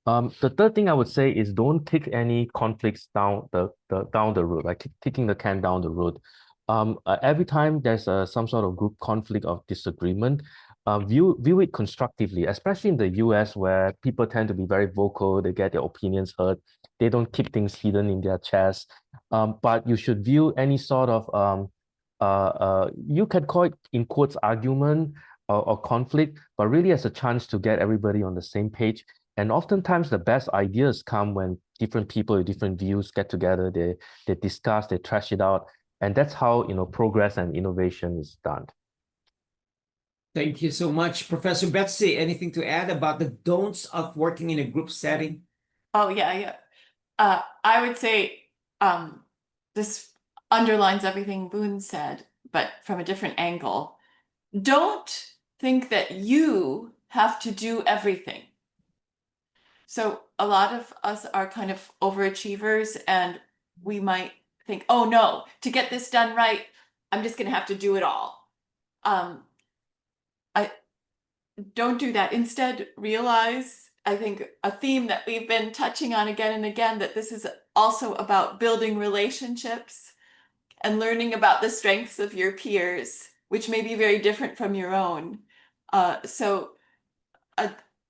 The third thing I would say is don't kick any conflicts down the road, like kicking the can down the road. Every time there's some sort of group conflict or disagreement, view it constructively, especially in the US where people tend to be very vocal, they get their opinions heard, they don't keep things hidden in their chest. But you should view any sort of, you can call it in quotes argument or conflict, but really as a chance to get everybody on the same page. And oftentimes the best ideas come when different people with different views get together, they discuss, they trash it out. And that's how, progress and innovation is done.
Thank you so much, Professor Betsy. Anything to add about the don'ts of working in a group setting?
Oh, yeah. I would say this underlines everything Boone said, but from a different angle. Don't think that you have to do everything. So a lot of us are kind of overachievers, and we might think, oh no, to get this done right, I'm just going to have to do it all. I don't do that. Instead, realize, I think, a theme that we've been touching on again and again, that this is also about building relationships and learning about the strengths of your peers, which may be very different from your own. So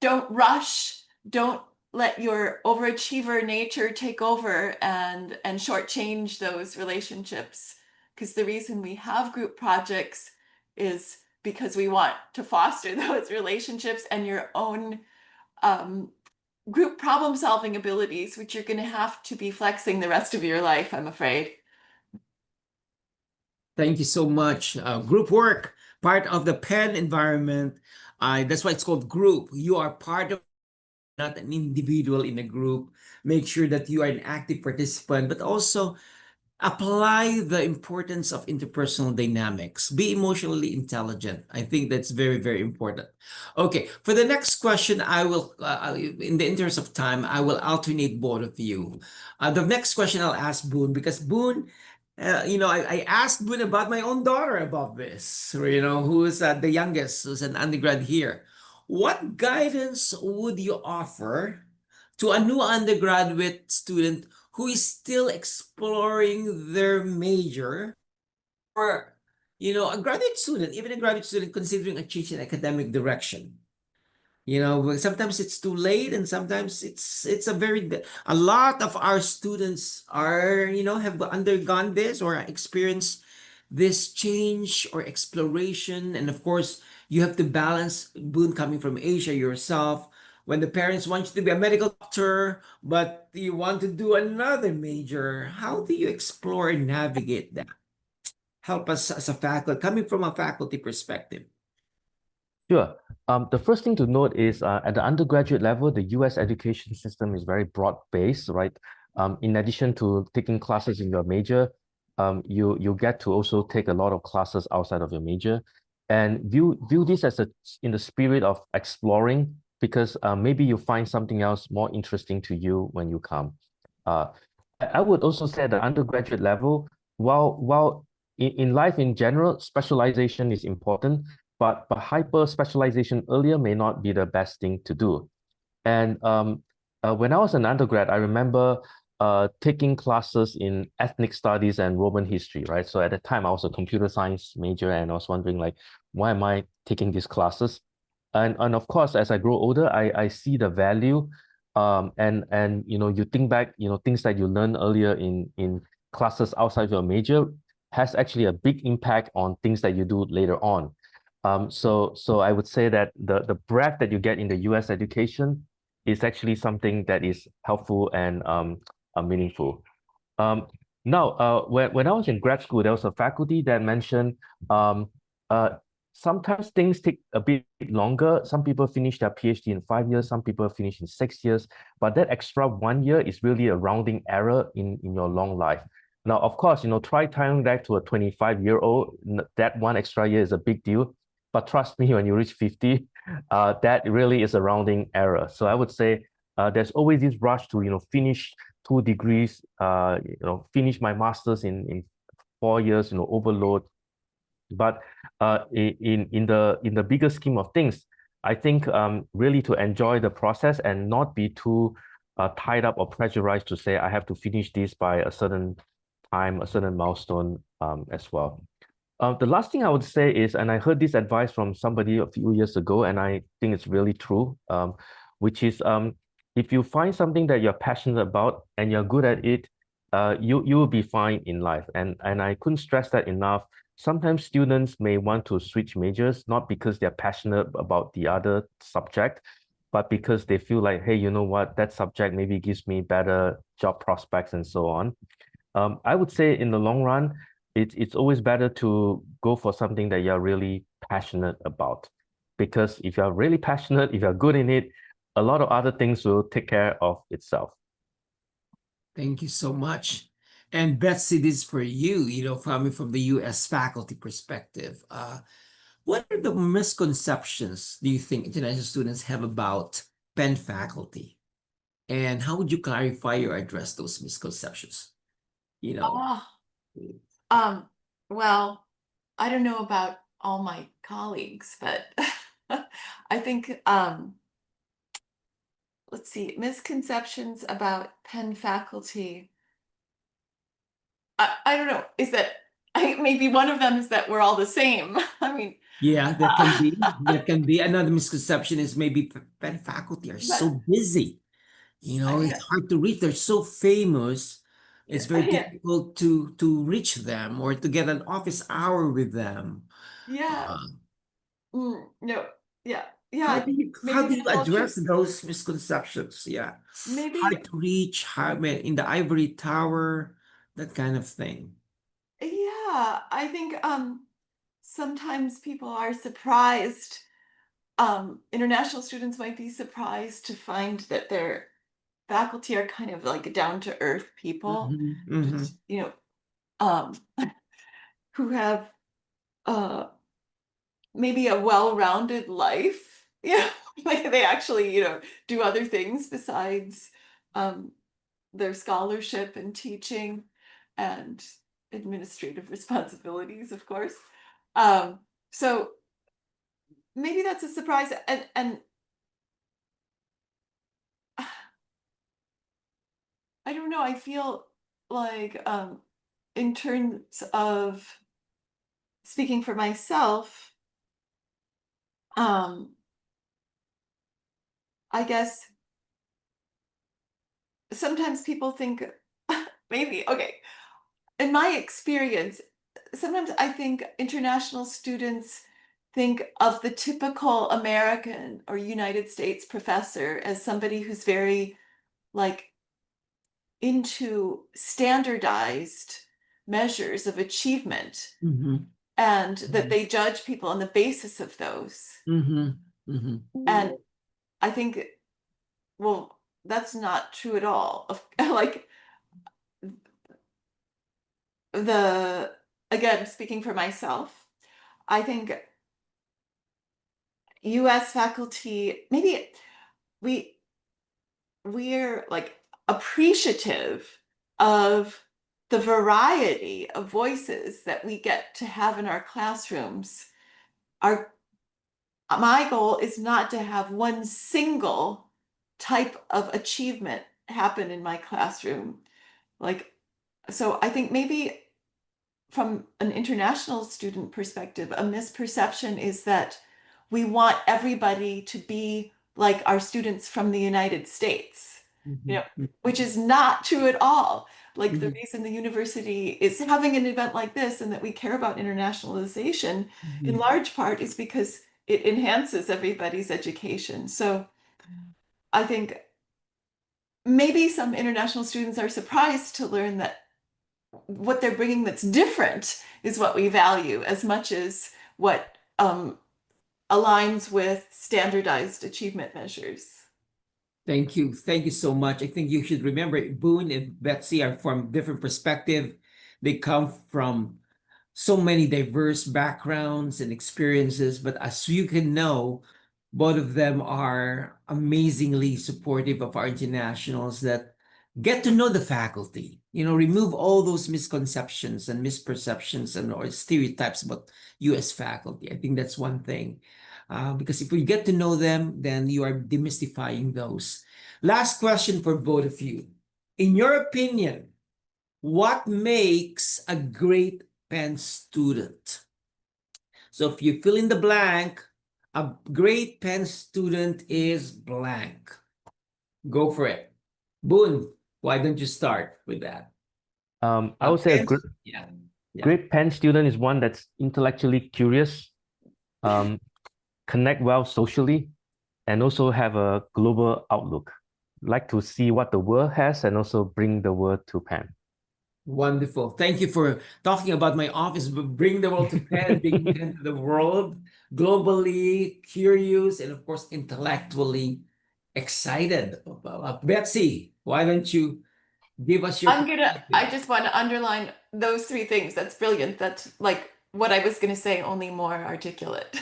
don't rush, don't let your overachiever nature take over and shortchange those relationships. Because the reason we have group projects is because we want to foster those relationships and your own group problem solving abilities, which you're going to have to be flexing the rest of your life, I'm afraid.
Thank you so much. Group work, part of the Penn environment. That's why it's called group. You are part of, not an individual in a group. Make sure that you are an active participant, but also apply the importance of interpersonal dynamics. Be emotionally intelligent. I think that's very, very important. Okay, for the next question, I will, in the interest of time, I will alternate both of you. The next question I'll ask Boone, because Boone, I asked Boone about my own daughter about this, who is the youngest, who's an undergrad here. What guidance would you offer to a new undergraduate student who is still exploring their major, or a graduate student, even a graduate student considering a change in academic direction? Sometimes it's too late, and sometimes it's a lot of our students are have undergone this or experienced this change or exploration. And of course, you have to balance, Boone, coming from Asia yourself, when the parents want you to be a medical doctor, but you want to do another major. How do you explore and navigate that? Help us as a faculty, coming from a faculty perspective.
Sure. The first thing to note is at the undergraduate level, the US education system is very broad-based, right? In addition to taking classes in your major, you get to also take a lot of classes outside of your major, and view this as in the spirit of exploring, because maybe you find something else more interesting to you when you come. I would also say at the undergraduate level, while in life in general, specialization is important, but hyper specialization earlier may not be the best thing to do. And when I was an undergrad, I remember taking classes in ethnic studies and Roman history, right? So at the time, I was a computer science major, and I was wondering, like, why am I taking these classes? And of course, as I grow older, I see the value. And you think back, things that you learned earlier in classes outside your major has actually a big impact on things that you do later on. So I would say that the breadth that you get in the US education is actually something that is helpful and meaningful. Now, when I was in grad school, there was a faculty that mentioned um, sometimes things take a bit longer. Some people finish their PhD in 5 years, some people finish in 6 years, but that extra 1 year is really a rounding error in your long life. Now, of course, try tying that to a 25-year-old, that one extra year is a big deal. But trust me, when you reach 50, that really is a rounding error. So I would say there's always this rush to, finish 2 degrees, finish my master's in 4 years, overload. But in the bigger scheme of things, I think really to enjoy the process and not be too tied up or pressurized to say I have to finish this by a certain time, a certain milestone as well. The last thing I would say is, and I heard this advice from somebody a few years ago, and I think it's really true, which is if you find something that you're passionate about and you're good at it, you will be fine in life. And I couldn't stress that enough. Sometimes students may want to switch majors, not because they're passionate about the other subject, but because they feel like, hey, you know what, that subject maybe gives me better job prospects and so on. I would say in the long run, it's always better to go for something that you're really passionate about. Because if you're really passionate, if you're good in it, a lot of other things will take care of itself.
Thank you so much. And Betsy, this is for you, coming from the US faculty perspective. What are the misconceptions do you think international students have about Penn faculty? And how would you clarify or address those misconceptions?
Well, I don't know about all my colleagues, but I think, let's see, misconceptions about Penn faculty. I don't know. Is that maybe one of them is that we're all the same. I mean,
Yeah, that can be. That can be. Another misconception is maybe Penn faculty are
but
so busy.
yeah,
It's hard to reach. They're so famous. It's very
yeah,
difficult to reach them or to get an office hour with them.
yeah.
Uh,
No, yeah, yeah.
how
I
do
think
you how
maybe
do
it's
you
the culture.
address those misconceptions? Yeah,
Maybe,
hard to reach. Hard in the ivory tower, that kind of thing.
yeah. I think sometimes people are surprised. International students might be surprised to find that their faculty are kind of like down to earth people,
Hmm. Hmm.
just um, who have uh maybe a well-rounded life. Yeah, like they actually, do other things besides um their scholarship and teaching and administrative responsibilities, of course. Um, so maybe that's a surprise. And I don't know, I feel like in terms of speaking for myself, um, I guess sometimes people think maybe, okay, in my experience, sometimes I think international students think of the typical American or United States professor as somebody who's very like into standardized measures of achievement
Hmm.
and that they judge people on the basis of those.
Hmm. Hmm.
And I think, well, that's not true at all. Like the, again, speaking for myself, I think US faculty, maybe we we're like appreciative of the variety of voices that we get to have in our classrooms. Our My goal is not to have one single type of achievement happen in my classroom. Like, so I think maybe from an international student perspective, a misperception is that we want everybody to be like our students from the United States, you know,
Hmm.
which is not true at all. Like the
Hmm.
reason the university is having an event like this and that we care about internationalization in
Hmm.
large part is because it enhances everybody's education. So I think maybe some international students are surprised to learn that what they're bringing that's different is what we value as much as what aligns with standardized achievement measures.
Thank you. Thank you so much. I think you should remember Boone and Betsy are from different perspective. They come from so many diverse backgrounds and experiences, but as you can know, both of them are amazingly supportive of our internationals that get to know the faculty, remove all those misconceptions and misperceptions and or stereotypes about US faculty. I think that's one thing. Because if we get to know them, then you are demystifying those. Last question for both of you. In your opinion, what makes a great Penn student? So if you fill in the blank, a great Penn student is blank. Go for it. Boone, why don't you start with that?
I would say a
Penn, yeah, yeah.
great Penn student is one that's intellectually curious, um, connect well socially, and also have a global outlook. Like to see what the world has and also bring the world to Penn.
Wonderful. Thank you for talking about my office, but bring the world to Penn, bring Penn to the world, globally curious, and of course, intellectually excited. Betsy, why don't you give us your
I
perspective?
just want to underline those three things. That's brilliant. That's like what I was going to say, only more articulate.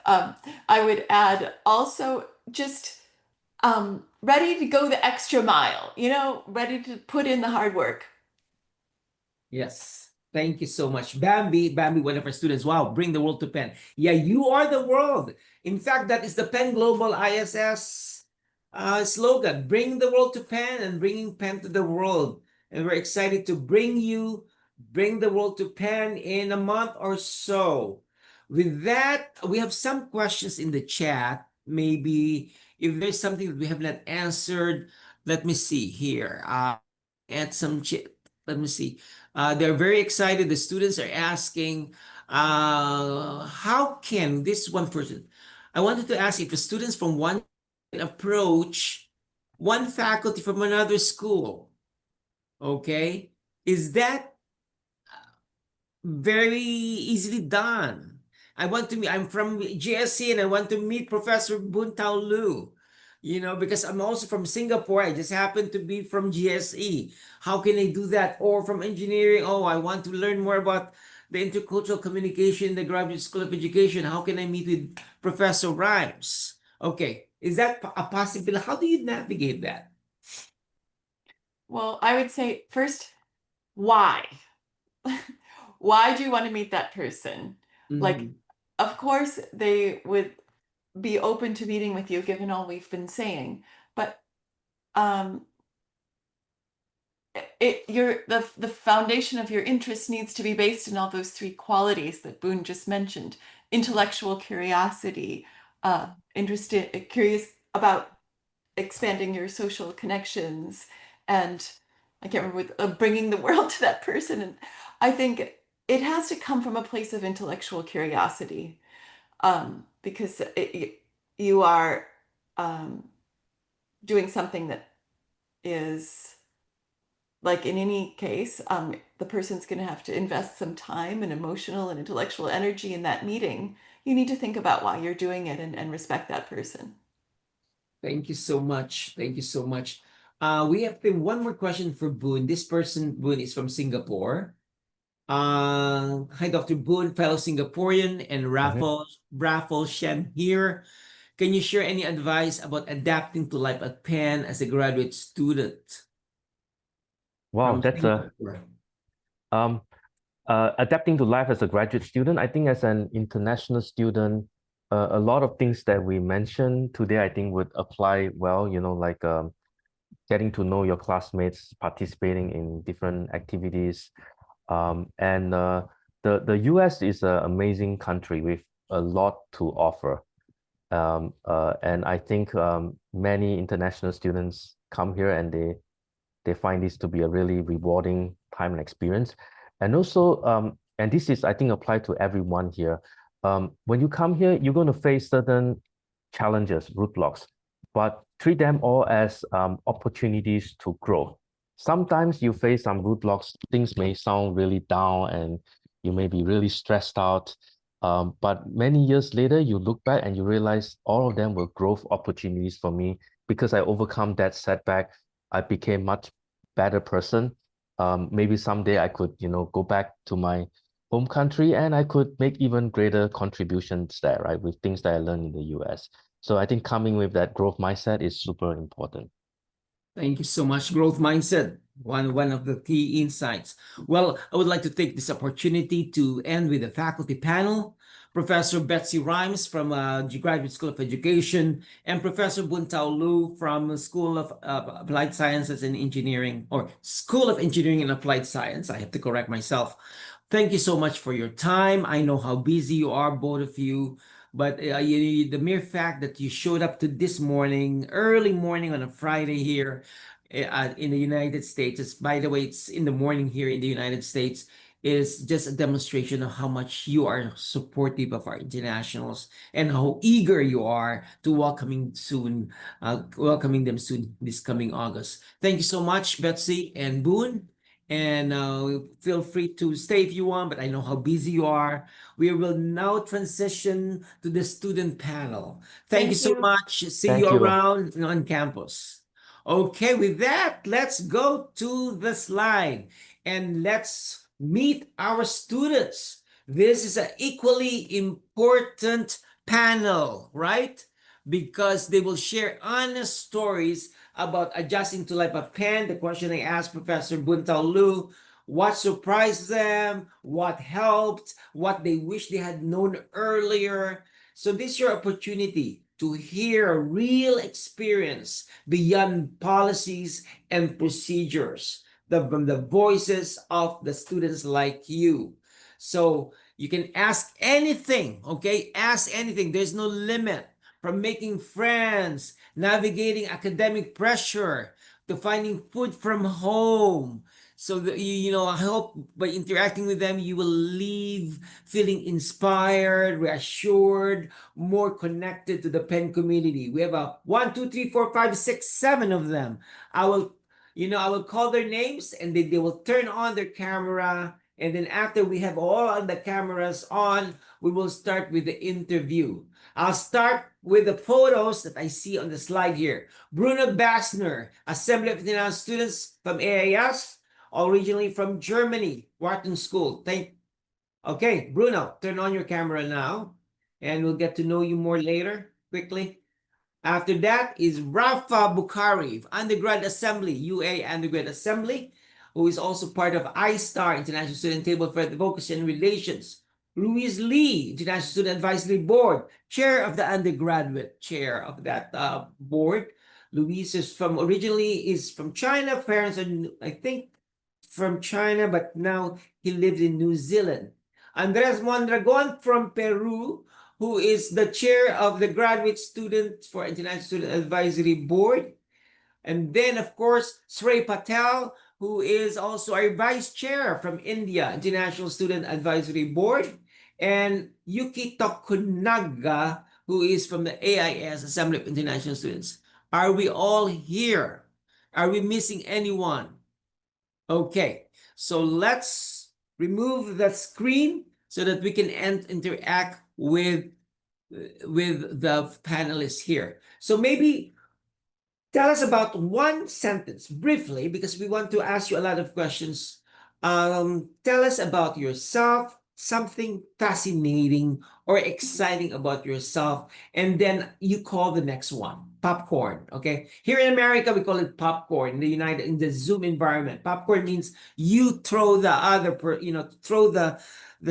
um, I would add also just ready to go the extra mile, ready to put in the hard work.
Yes. Thank you so much. Bambi, one of our students. Wow, bring the world to Penn. Yeah, you are the world. In fact, that is the Penn Global ISS slogan. Bring the world to Penn and bringing Penn to the world. And we're excited to bring the world to Penn in a month or so. With that, we have some questions in the chat. Maybe if there's something that we have not answered, let me see here. Add some let me see. They're very excited. The students are asking, how can this one person? I wanted to ask if the students from one can approach one faculty from another school. Okay, is that very easily done? I'm from GSC and I want to meet Professor Buntao Lu, because I'm also from Singapore. I just happen to be from GSE. How can I do that? Or from engineering, oh, I want to learn more about the intercultural communication in the Graduate School of Education. How can I meet with Professor Rhymes? Okay, is that a possibility? How do you navigate that?
Well, I would say first, why? Why do you want to meet that person? Like, of course, they would be open to meeting with you given all we've been saying, but the foundation of your interest needs to be based in all those three qualities that Boone just mentioned: intellectual curiosity, interested, curious about expanding your social connections, and I can't remember bringing the world to that person. And I think it has to come from a place of intellectual curiosity, because you are doing something that is, like in any case, the person's going to have to invest some time and emotional and intellectual energy in that meeting. You need to think about why you're doing it and respect that person.
Thank you so much. Thank you so much. We have one more question for Boone. This person, Boone, is from Singapore. Hi, Dr. Boone, fellow Singaporean, and Raffle Shen here. Can you share any advice about adapting to life at Penn as a graduate student
Wow,
from
that's
Singapore?
adapting to life as a graduate student. I think as an international student, a lot of things that we mentioned today, I think would apply well, like getting to know your classmates, participating in different activities. And the US is an amazing country with a lot to offer. And I think many international students come here and they find this to be a really rewarding time and experience. And also, and this is, I think, applied to everyone here. When you come here, you're going to face certain challenges, roadblocks, but treat them all as opportunities to grow. Sometimes you face some roadblocks, things may sound really down and you may be really stressed out. But many years later, you look back and you realize all of them were growth opportunities for me because I overcome that setback. I became much better person. Maybe someday I could, go back to my home country and I could make even greater contributions there, right, with things that I learned in the US. So I think coming with that growth mindset is super important.
Thank you so much. Growth mindset, one of the key insights. Well, I would like to take this opportunity to end with a faculty panel. Professor Betsy Rhymes from the Graduate School of Education and Professor Buntao Lu from School of Applied Sciences and Engineering, or School of Engineering and Applied Science. I have to correct myself. Thank you so much for your time. I know how busy you are, both of you. But the mere fact that you showed up to this morning, early morning on a Friday here in the United States, by the way, it's in the morning here in the United States, is just a demonstration of how much you are supportive of our internationals and how eager you are to welcoming them soon this coming August. Thank you so much, Betsy and Boone. And feel free to stay if you want, but I know how busy you are. We will now transition to the student panel. Thank you so much. See you
Thank you.
around on campus. Okay, with that, let's go to the slide and let's meet our students. This is an equally important panel, right? Because they will share honest stories about adjusting to life at Penn. The question I asked Professor Buntao Lu what surprised them, what helped, what they wish they had known earlier. So this is your opportunity to hear real experience beyond policies and procedures, from the voices of the students like you. So you can ask anything, okay? Ask anything. There's no limit. From making friends, navigating academic pressure, to finding food from home. So that I hope by interacting with them, you will leave feeling inspired, reassured, more connected to the Penn community. We have a 1, 2, 3, 4, 5, 6, 7 of them. I will call their names, and they will turn on their camera. And then after we have all of the cameras on, we will start with the interview. I'll start with the photos that I see on the slide here. Bruno Bassner, Assembly of International Students from AIS, originally from Germany, Wharton School. Okay, Bruno, turn on your camera now, and we'll get to know you more later, quickly. After that is Rafa Bukhari, Undergrad Assembly, UA Undergrad Assembly, who is also part of ISTAR, International Student Table for Advocacy and Relations. Louise Lee, International Student Advisory Board, chair of the undergraduate chair of that board. Louise is originally from China. Parents are, I think, from China, but now he lives in New Zealand. Andres Mondragon from Peru, who is the chair of the Graduate Student for International Student Advisory Board. And then, of course, Srey Patel, who is also our vice chair from India, International Student Advisory Board. And Yuki Tokunaga, who is from the AIS, Assembly of International Students. Are we all here? Are we missing anyone? Okay, so let's remove the screen so that we can interact with the panelists here. So maybe tell us about one sentence briefly, because we want to ask you a lot of questions. Tell us about yourself, something fascinating or exciting about yourself, and then you call the next one popcorn. Okay, here in America we call it popcorn. In the Zoom environment, popcorn means you throw the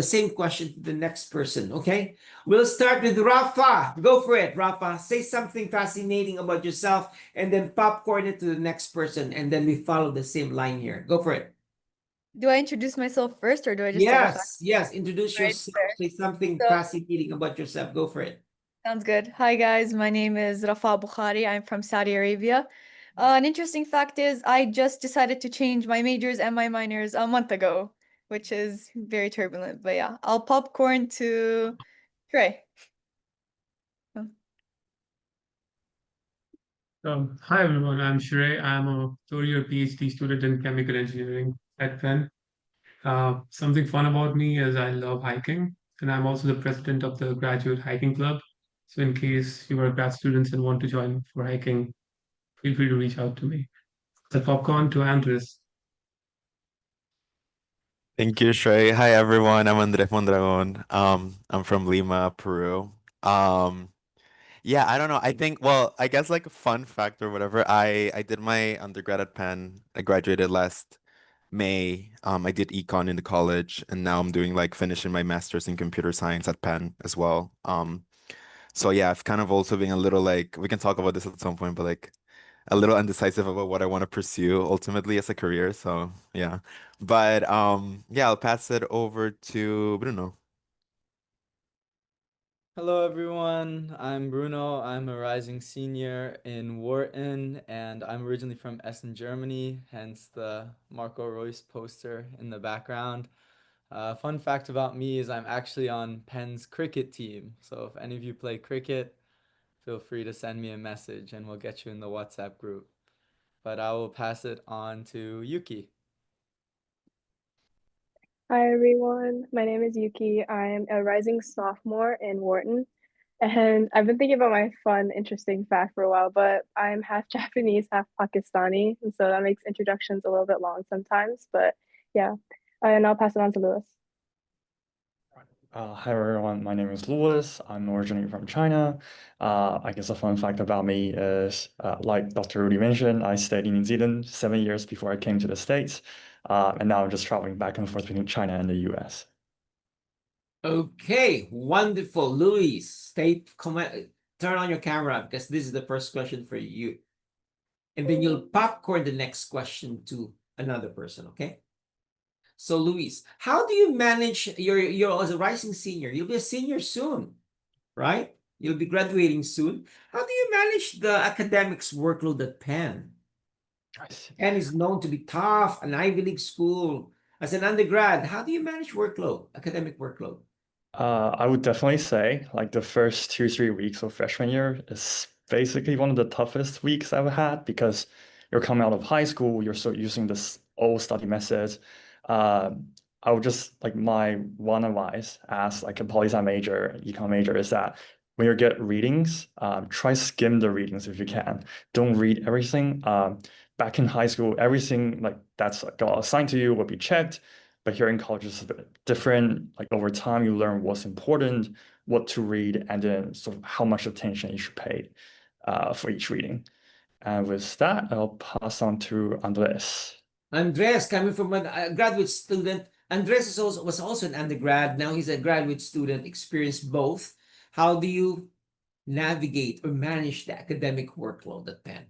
same question to the next person. Okay, we'll start with Rafa. Go for it, Rafa. Say something fascinating about yourself, and then popcorn it to the next person, and then we follow the same line here. Go for it.
Do I introduce myself first, or do I just say the fact?
Yes. Introduce
Right,
yourself.
sure.
Say something
So-
fascinating about yourself. Go for it.
Sounds good. Hi, guys. My name is Rafa Bukhari. I'm from Saudi Arabia. An interesting fact is I just decided to change my majors and my minors a month ago, which is very turbulent. But yeah, I'll popcorn to Trey.
Hi everyone, I'm Shrey. I'm a third-year PhD student in chemical engineering at Penn. Something fun about me is I love hiking, and I'm also the president of the graduate hiking club. So in case you are grad students and want to join for hiking, feel free to reach out to me. The popcorn to Andres.
Thank you, Shrey. Hi, everyone. I'm Andres Mondragon. I'm from Lima, Peru. Yeah, I don't know. I guess like a fun fact or whatever. I did my undergrad at Penn. I graduated last May. I did econ in the college, and now I'm doing like finishing my master's in computer science at Penn as well. So yeah, I've kind of also been a little like we can talk about this at some point, but like a little undecisive about what I want to pursue ultimately as a career. So yeah. But yeah, I'll pass it over to Bruno.
Hello, everyone. I'm Bruno. I'm a rising senior in Wharton, and I'm originally from Essen, Germany, hence the Marco Reus poster in the background. Fun fact about me is I'm actually on Penn's cricket team. So if any of you play cricket, feel free to send me a message and we'll get you in the WhatsApp group. But I will pass it on to Yuki.
Hi everyone, my name is Yuki. I'm a rising sophomore in Wharton, and I've been thinking about my fun, interesting fact for a while, but I'm half Japanese, half Pakistani, and so that makes introductions a little bit long sometimes, but yeah, and I'll pass it on to Lewis.
Hi everyone, my name is Louis. I'm originally from China. I guess a fun fact about me is, like Dr. Rudy mentioned, I stayed in New Zealand 7 years before I came to the States. And now I'm just traveling back and forth between China and the US.
Okay, wonderful. Luis, turn on your camera because this is the first question for you. And then you'll popcorn the next question to another person, okay? So Luis, how do you manage you're as a rising senior? You'll be a senior soon, right? You'll be graduating soon. How do you manage the academics workload at Penn?
I see.
Penn is known to be tough, an Ivy League school. As an undergrad, how do you manage academic workload?
I would definitely say like the first 2, 3 weeks of freshman year is basically one of the toughest weeks I've had because you're coming out of high school, you're still using this old study methods. Uh, I would just like my one advice as like a poli-sci major, econ major is that when you get readings, try skim the readings if you can. Don't read everything. Back in high school, everything like that's got assigned to you will be checked. But here in college is a bit different. Like over time, you learn what's important, what to read, and then sort of how much attention you should pay for each reading. And with that, I'll pass on to Andres.
Andres, coming from a graduate student, Andres was also an undergrad. Now he's a graduate student, experienced both. How do you navigate or manage the academic workload at Penn?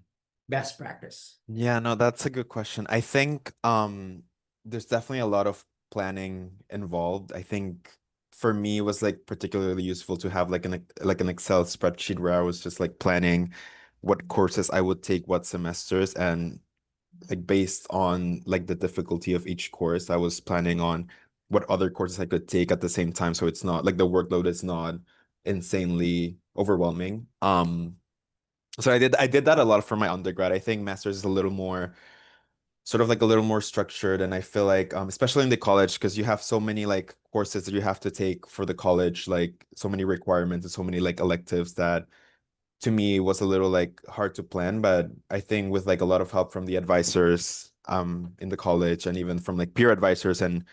Best practice.
Yeah, no, that's a good question. I think there's definitely a lot of planning involved. I think for me it was like particularly useful to have like an Excel spreadsheet where I was just like planning what courses I would take what semesters, and like based on like the difficulty of each course, I was planning on what other courses I could take at the same time, so it's not like the workload is not insanely overwhelming. So I did that a lot for my undergrad. I think master's is a little more sort of like a little more structured, and I feel like especially in the college, because you have so many like courses that you have to take for the college, like so many requirements and so many like electives that to me was a little like hard to plan. But I think with like a lot of help from the advisors in the college, and even from like peer advisors, and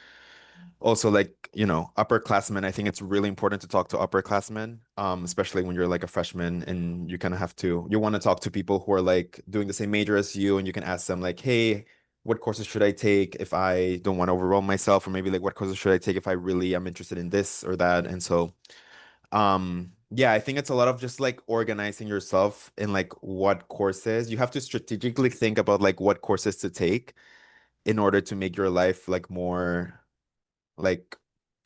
also like upperclassmen, I think it's really important to talk to upperclassmen, especially when you're like a freshman and you kind of you want to talk to people who are like doing the same major as you, and you can ask them like, hey, what courses should I take if I don't want to overwhelm myself, or maybe like what courses should I take if I really am interested in this or that. And so yeah, I think it's a lot of just like organizing yourself in like what courses you have to strategically think about, like what courses to take in order to make your life like more like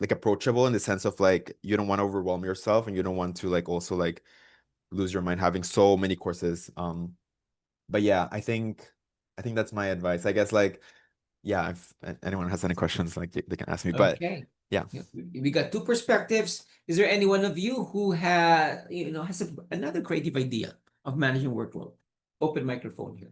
approachable, in the sense of like you don't want to overwhelm yourself, and you don't want to like also like lose your mind having so many courses. But yeah, I think that's my advice, I guess. Like, yeah, if anyone has any questions, like they can ask me. But
Okay.
yeah.
We got two perspectives. Is there any one of you who has another creative idea of managing workload? Open microphone here.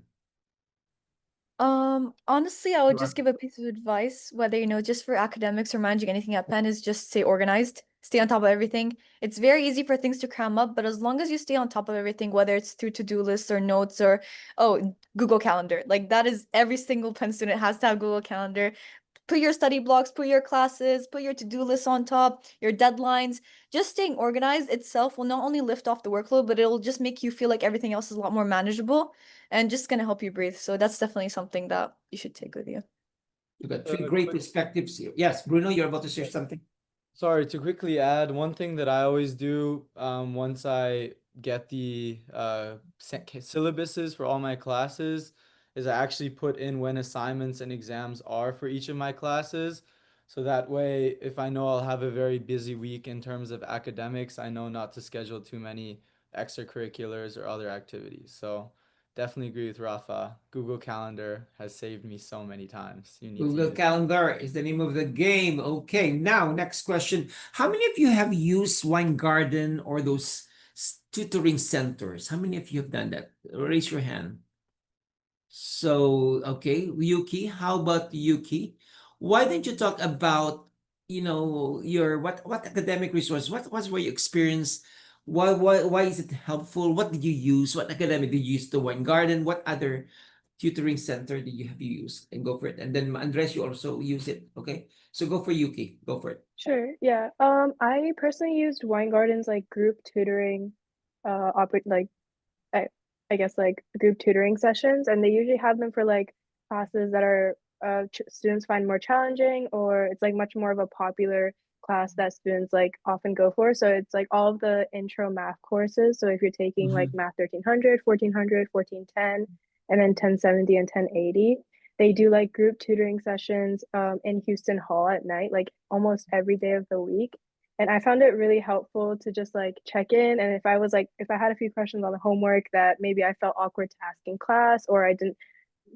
Honestly, I would
Sure.
just give a piece of advice, whether, just for academics or managing anything at Penn, is just stay organized, stay on top of everything. It's very easy for things to cram up, but as long as you stay on top of everything, whether it's through to-do lists or notes or, Google Calendar, like that is every single Penn student has to have Google Calendar. Put your study blocks, put your classes, put your to-do lists on top, your deadlines. Just staying organized itself will not only lift off the workload, but it'll just make you feel like everything else is a lot more manageable and just gonna help you breathe. So that's definitely something that you should take with you.
You got three great perspectives here. Yes, Bruno, you're about to share something.
Sorry, to quickly add, one thing that I always do once I get the syllabuses for all my classes is I actually put in when assignments and exams are for each of my classes. So that way, if I know I'll have a very busy week in terms of academics, I know not to schedule too many extracurriculars or other activities. So definitely agree with Rafa. Google Calendar has saved me so many times. You need to
Google
use it.
Calendar is the name of the game. Okay, now next question. How many of you have used Wine Garden or those tutoring centers? How many of you have done that? Raise your hand. So, okay, Yuki, how about Yuki? Why don't you talk about, your what academic resource? What was where you experience? Why is it helpful? What did you use? What academic did you use? The Wine Garden? What other tutoring center did you have used? And go for it. And then Andres, you also use it. Okay. So go for Yuki. Go for it.
Sure, yeah. I personally used Weingarten's like group tutoring, like I, I guess like group tutoring sessions, and they usually have them for like classes that are students find more challenging, or it's like much more of a popular class that students like often go for. So it's like all of the intro math courses. So if you're taking like Math 1300, 1400, 1410, and then 1070 and 1080, they do like group tutoring sessions in Houston Hall at night, like almost every day of the week. And I found it really helpful to just like check in. And if I had a few questions on the homework that maybe I felt awkward to ask in class, or I didn't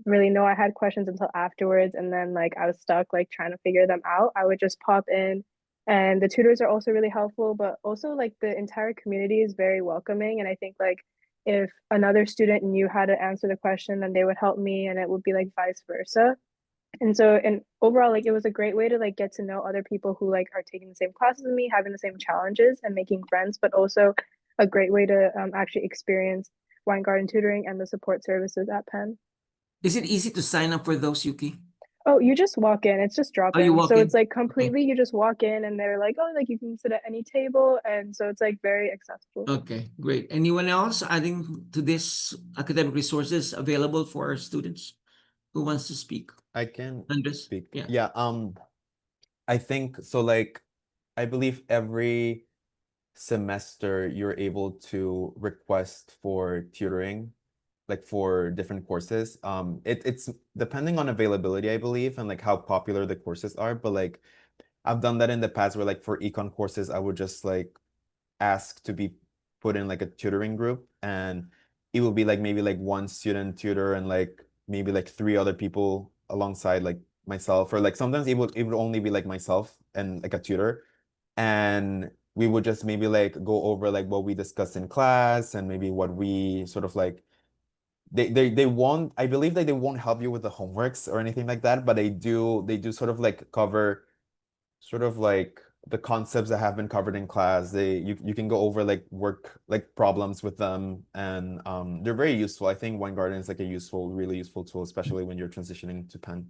really know I had questions until afterwards, and then like I was stuck like trying to figure them out, I would just pop in. And the tutors are also really helpful, but also like the entire community is very welcoming. And I think like if another student knew how to answer the question, then they would help me, and it would be like vice versa. And overall, like it was a great way to like get to know other people who like are taking the same classes as me, having the same challenges and making friends, but also a great way to actually experience Weingarten tutoring and the support services at Penn.
Is it easy to sign up for those, Yuki?
Oh, you just walk in. It's just drop
Oh, you
in.
walk
So
in?
it's like
Okay.
completely, you just walk in and they're like, oh, like you can sit at any table. And so it's like very accessible.
Okay, great. Anyone else adding to this academic resources available for our students? Who wants to speak?
I can
Andres?
speak.
Yeah.
Yeah, I think so, like, I believe every semester you're able to request for tutoring, like for different courses. It's depending on availability, I believe, and like how popular the courses are. But like I've done that in the past where like for econ courses, I would just like ask to be put in like a tutoring group, and it will be like maybe like one student tutor and like maybe like three other people alongside like myself, or like sometimes it would only be like myself and like a tutor, and we would just maybe like go over like what we discussed in class and maybe what we sort of like they won't, I believe that they won't help you with the homeworks or anything like that, but they do sort of like cover sort of like the concepts that have been covered in class. You can go over like work like problems with them, and they're very useful. I think Weingarten is like a really useful tool, especially when you're transitioning to Penn.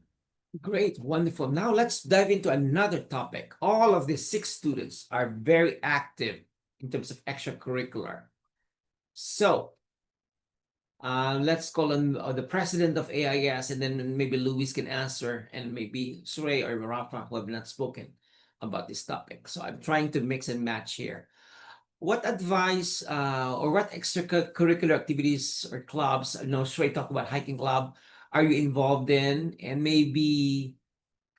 Great, wonderful. Now let's dive into another topic. All of these 6 students are very active in terms of extracurricular. So let's call on the president of AIS, and then maybe Luis can answer, and maybe Surey or Rafa who have not spoken about this topic. So I'm trying to mix and match here. What advice or what extracurricular activities or clubs, I know Surey talked about hiking club, are you involved in? And maybe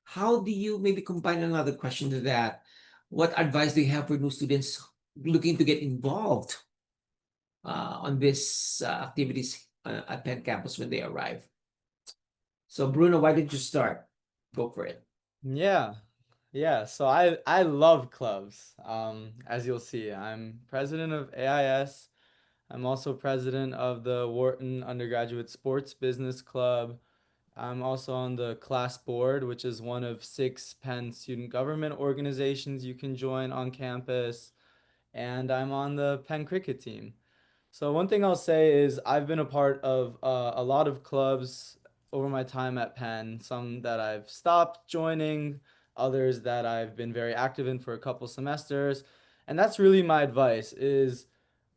how do you maybe combine another question to that? What advice do you have for new students looking to get involved on these activities at Penn campus when they arrive? So Bruno, why don't you start? Go for it.
Yeah. Yeah, so I love clubs. As you'll see, I'm president of AIS. I'm also president of the Wharton Undergraduate Sports Business Club. I'm also on the class board, which is one of 6 Penn student government organizations you can join on campus. And I'm on the Penn cricket team. So one thing I'll say is I've been a part of a lot of clubs over my time at Penn, some that I've stopped joining, others that I've been very active in for a couple semesters. And that's really my advice is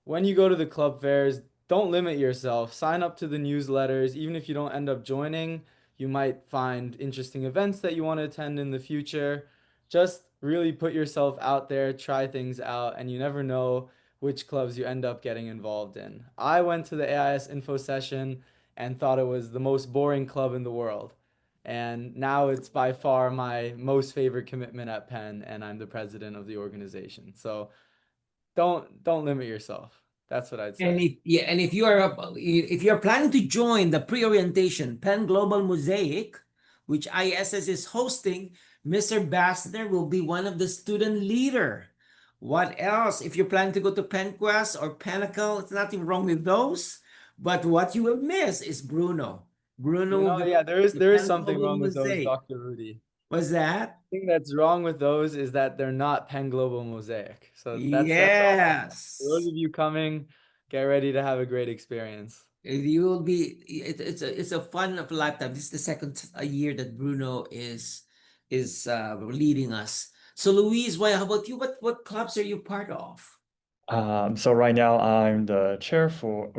when you go to the club fairs, don't limit yourself. Sign up to the newsletters. Even if you don't end up joining, you might find interesting events that you want to attend in the future. Just really put yourself out there, try things out, and you never know which clubs you end up getting involved in. I went to the AIS info session and thought it was the most boring club in the world. And now it's by far my most favorite commitment at Penn, and I'm the president of the organization. So don't limit yourself. That's what I'd
And
say.
if you are planning to join the pre-orientation Penn Global Mosaic, which ISS is hosting, Mr. Bassner will be one of the student leader. What else? If you're planning to go to PennQuest or Pinnacle, it's nothing wrong with those. But what you will miss is Bruno. Bruno will be
Yeah, there is
the Penn
something
Global
wrong with those,
Mosaic.
Dr. Rudy.
What's that?
The thing that's wrong with those is that they're not Penn Global Mosaic. So that's all.
Yes.
For those of you coming, get ready to have a great experience.
You will be. It's a fun of a lifetime. This is the second year that Bruno is leading us. So Louise, how about you? What clubs are you part of?
So right now I'm the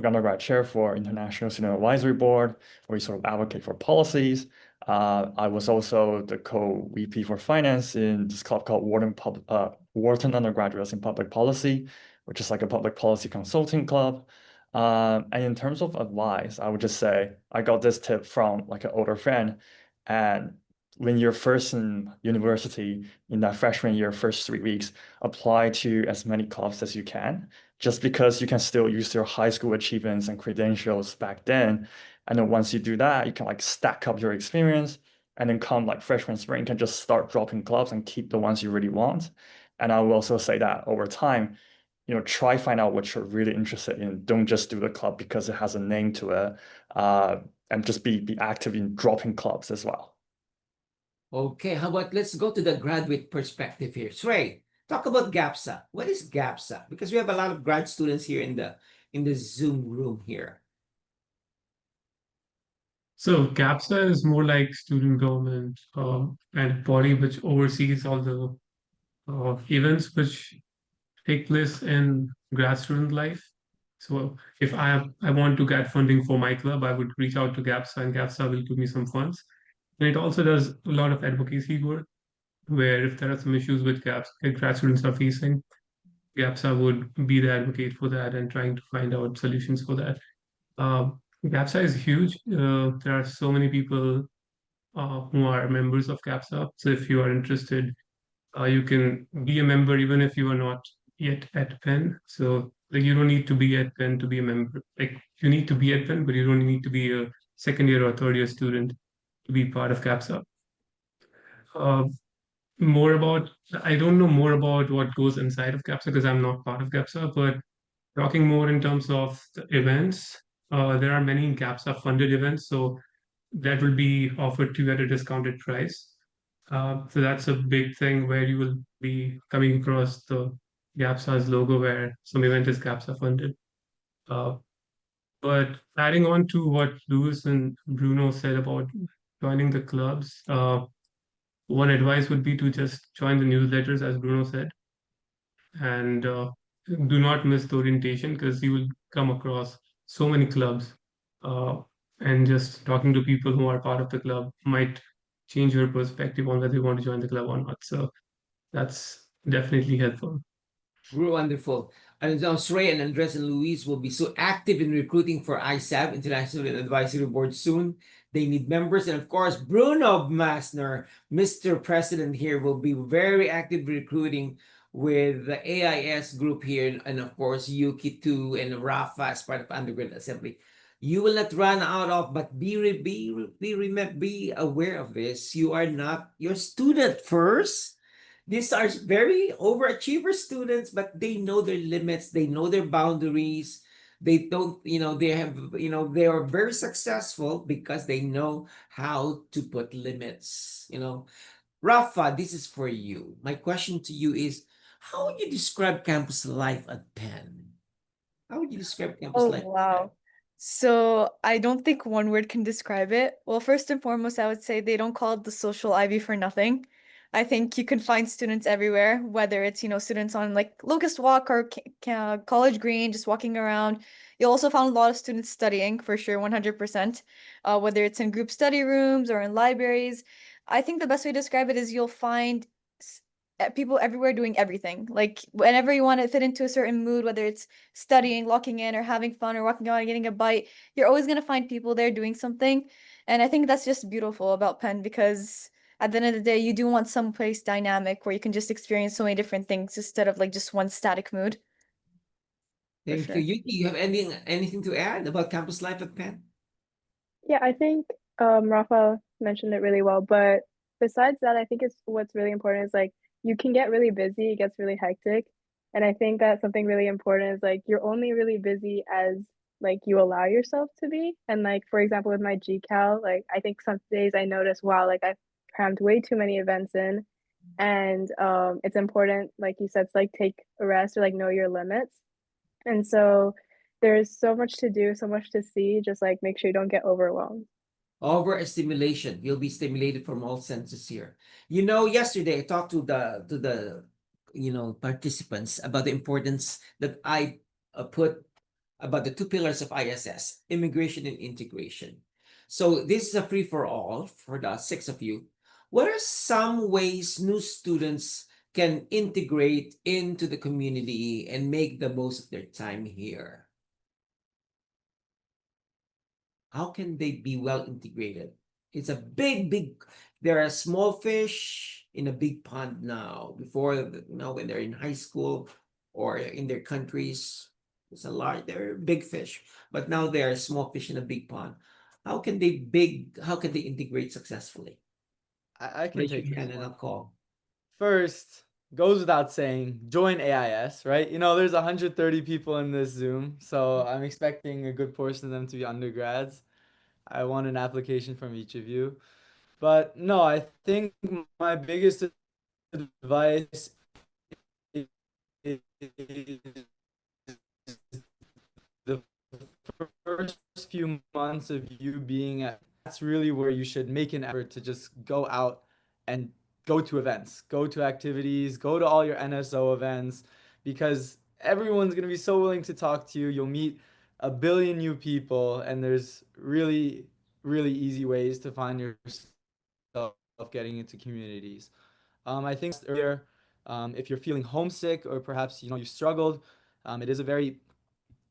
undergrad chair for International Student Advisory Board, where we sort of advocate for policies. I was also the co-VP for finance in this club called Wharton Undergraduates in Public Policy, which is like a public policy consulting club. And in terms of advice, I would just say I got this tip from like an older friend. And when you're first in university, in that freshman year, first 3 weeks, apply to as many clubs as you can, just because you can still use your high school achievements and credentials back then. And then once you do that, you can like stack up your experience. And then come like freshman spring, you can just start dropping clubs and keep the ones you really want. And I will also say that over time, try find out what you're really interested in. Don't just do the club because it has a name to it. And just be active in dropping clubs as well.
Okay, how about let's go to the graduate perspective here. Shrey, talk about GAPSA. What is GAPSA? Because we have a lot of grad students here in the Zoom room here.
So GAPSA is more like student government and body which oversees all the events which take place in grad student life. So if I want to get funding for my club, I would reach out to GAPSA and GAPSA will give me some funds. And it also does a lot of advocacy work where if there are some issues with grad students are facing, GAPSA would be the advocate for that and trying to find out solutions for that. GAPSA is huge. There are so many people who are members of CAPSA. So if you are interested, you can be a member even if you are not yet at Penn. So like you don't need to be at Penn to be a member. Like you need to be at Penn, but you don't need to be a second year or third year student to be part of CAPSA. Uh, I don't know more about what goes inside of CAPSA because I'm not part of CAPSA, but talking more in terms of the events, there are many CAPSA funded events. So that will be offered to you at a discounted price. So that's a big thing where you will be coming across the GAPSA's logo where some event is GAPSA funded. But adding on to what Lewis and Bruno said about joining the clubs, one advice would be to just join the newsletters, as Bruno said, and do not miss the orientation because you will come across so many clubs. And just talking to people who are part of the club might change your perspective on whether you want to join the club or not. So that's definitely helpful.
Wonderful. And now Shrey and Andres and Luis will be so active in recruiting for ISAB, International Advisory Board, soon. They need members. And of course, Bruno Massner, Mr. President here, will be very active recruiting with the AIS group here. And of course, Yuki too, and Rafa as part of Undergrad Assembly. You will not run out of, but be aware of this. You are not your student first. These are very overachiever students, but they know their limits, they know their boundaries. They don't, they have, they are very successful because they know how to put limits. Rafa, this is for you. My question to you is, how would you describe campus life at Penn? How would you describe campus
Oh,
life at Penn?
wow. So I don't think one word can describe it. Well, first and foremost, I would say they don't call it the social ivy for nothing. I think you can find students everywhere, whether it's, students on like Locust Walk or College Green, just walking around. You'll also find a lot of students studying for sure, 100%, whether it's in group study rooms or in libraries. I think the best way to describe it is you'll find people everywhere doing everything. Like whenever you want to fit into a certain mood, whether it's studying, locking in, or having fun, or walking out and getting a bite, you're always gonna find people there doing something. And I think that's just beautiful about Penn because at the end of the day, you do want some place dynamic where you can just experience so many different things instead of like just one static mood.
Thank
sure.
you. Yuki, you have anything to add about campus life at Penn?
Yeah, I think Rafa mentioned it really well, but besides that, I think it's what's really important is like you can get really busy, it gets really hectic. And I think that something really important is like you're only really busy as like you allow yourself to be. And like for example with my GCal, like I think some days I notice wow, like I've crammed way too many events in. And it's important, like you said, to like take a rest or like know your limits. And so there's so much to do, so much to see, just like make sure you don't get overwhelmed.
Overstimulation. You'll be stimulated from all senses here. Yesterday I talked to the participants about the importance that I put about the two pillars of ISS, immigration and integration. So this is a free for all for the six of you. What are some ways new students can integrate into the community and make the most of their time here? How can they be well integrated? It's a there are small fish in a big pond now. Before, when they're in high school or in their countries, they're big fish. But now they are small fish in a big pond. How can they integrate successfully?
I can
Raise
take
your
this
hand and
one.
I'll call.
First, goes without saying, join AIS, right? There's 130 people in this Zoom, so I'm expecting a good portion of them to be undergrads. I want an application from each of you. But no, I think my biggest advice is the first few months of you being at, that's really where you should make an effort to just go out and go to events, go to activities, go to all your NSO events, because everyone's going to be so willing to talk to you. You'll meet a billion new people, and there's really, really easy ways to find yourself getting into communities. I think earlier, if you're feeling homesick or perhaps you struggled, it is a very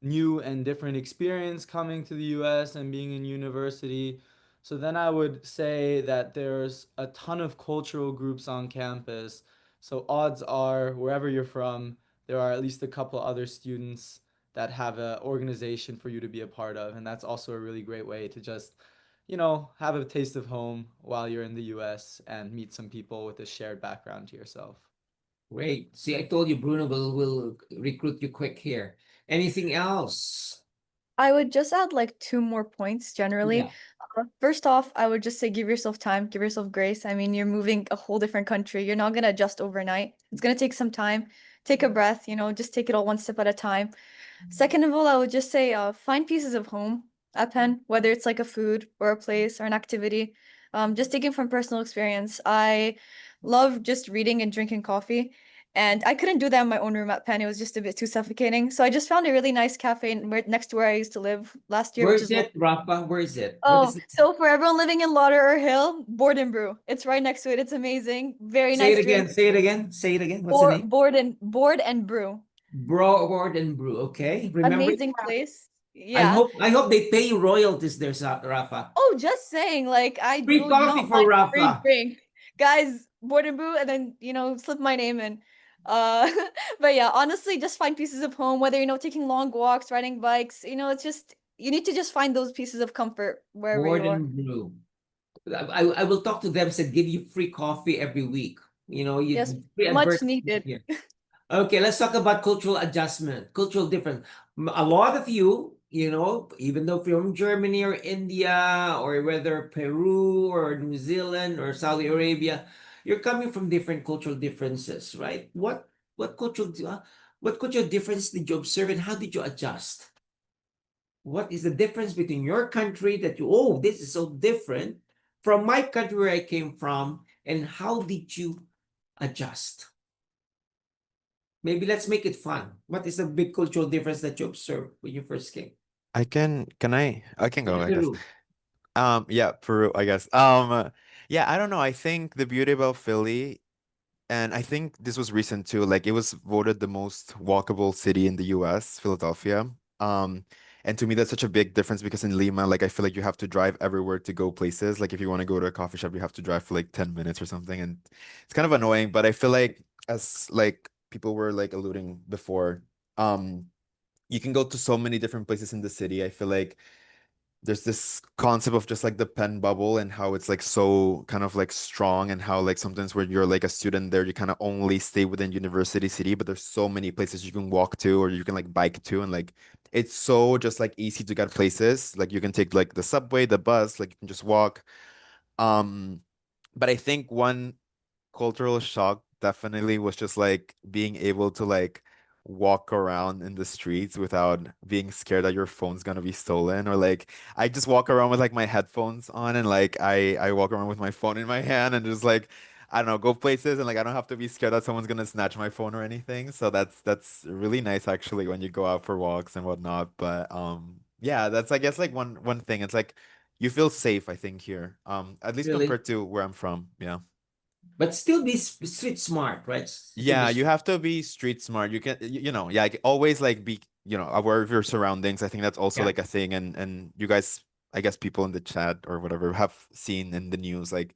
new and different experience coming to the US and being in university. So then I would say that there's a ton of cultural groups on campus. So odds are, wherever you're from, there are at least a couple other students that have an organization for you to be a part of. And that's also a really great way to just, have a taste of home while you're in the US and meet some people with a shared background to yourself.
Great. See, I told you Bruno will recruit you quick here. Anything else?
I would just add like two more points generally.
Yeah.
First off, I would just say give yourself time, give yourself grace. I mean, you're moving a whole different country. You're not gonna adjust overnight. It's gonna take some time. Take a breath, just take it all one step at a time. Second of all, I would just say find pieces of home at Penn, whether it's like a food or a place or an activity. Just taking from personal experience, I love just reading and drinking coffee. And I couldn't do that in my own room at Penn. It was just a bit too suffocating. So I just found a really nice cafe next to where I used to live last year,
Where
which
is
is
it, Rafa? Where is it? What is
Oh,
it?
so for everyone living in Lauder Hill, Board and Brew. It's right next to it. It's amazing. Very
Say it
nice
again.
drink.
Say it again. Say it again. What's the name?
Board and Brew.
Board and Brew. Okay. Remember
Amazing
that.
place.
I
Yeah.
hope I hope they pay you royalties there, Rafa.
Oh, just saying, like I
Free
would
coffee
not
for
mind a free
Rafa.
drink. Guys, Board and Brew, and then slip my name in. Uh but yeah, honestly, just find pieces of home, whether taking long walks, riding bikes, it's just you need to just find those pieces of comfort wherever you
Board
are.
and Brew. I will talk to them, said give you free coffee every week.
Yes,
You free
much
advertisement
needed.
here. Okay, let's talk about cultural adjustment, cultural difference. A lot of you, even though from Germany or India or whether Peru or New Zealand or Saudi Arabia, you're coming from different cultural differences, right? What cultural what cultural difference did you observe and how did you adjust? What is the difference between your country that this is so different from my country where I came from, and how did you adjust? Maybe let's make it fun. What is the big cultural difference that you observed when you first came?
I can go,
Yeah,
I guess.
Peru.
Yeah, Peru, I guess. Yeah, I don't know. I think the beauty about Philly, and I think this was recent too, like it was voted the most walkable city in the US, Philadelphia. Um, and to me that's such a big difference because in Lima, like I feel like you have to drive everywhere to go places. Like if you want to go to a coffee shop, you have to drive for like 10 minutes or something, and it's kind of annoying, but I feel like as like people were like alluding before, um, you can go to so many different places in the city. I feel like there's this concept of just like the Penn bubble and how it's like so kind of like strong and how like sometimes when you're like a student there, you kind of only stay within university city, but there's so many places you can walk to or you can like bike to, and like it's so just like easy to get places. Like you can take like the subway, the bus, like you can just walk. Um, but I think one cultural shock definitely was just like being able to like walk around in the streets without being scared that your phone's gonna be stolen, or like I just walk around with like my headphones on and like I walk around with my phone in my hand and just like I don't know, go places and like I don't have to be scared that someone's gonna snatch my phone or anything. So that's really nice actually when you go out for walks and whatnot. But yeah, that's I guess like one thing. It's like you feel safe, I think, here. At least
Really?
compared to where I'm from. Yeah.
But still be street smart, right? Still
Yeah,
be
you have to be street smart. You can, you know, yeah, like, always like be, you know, aware of your surroundings. I think that's also
yeah.
like a thing. And you guys, I guess people in the chat or whatever have seen in the news, like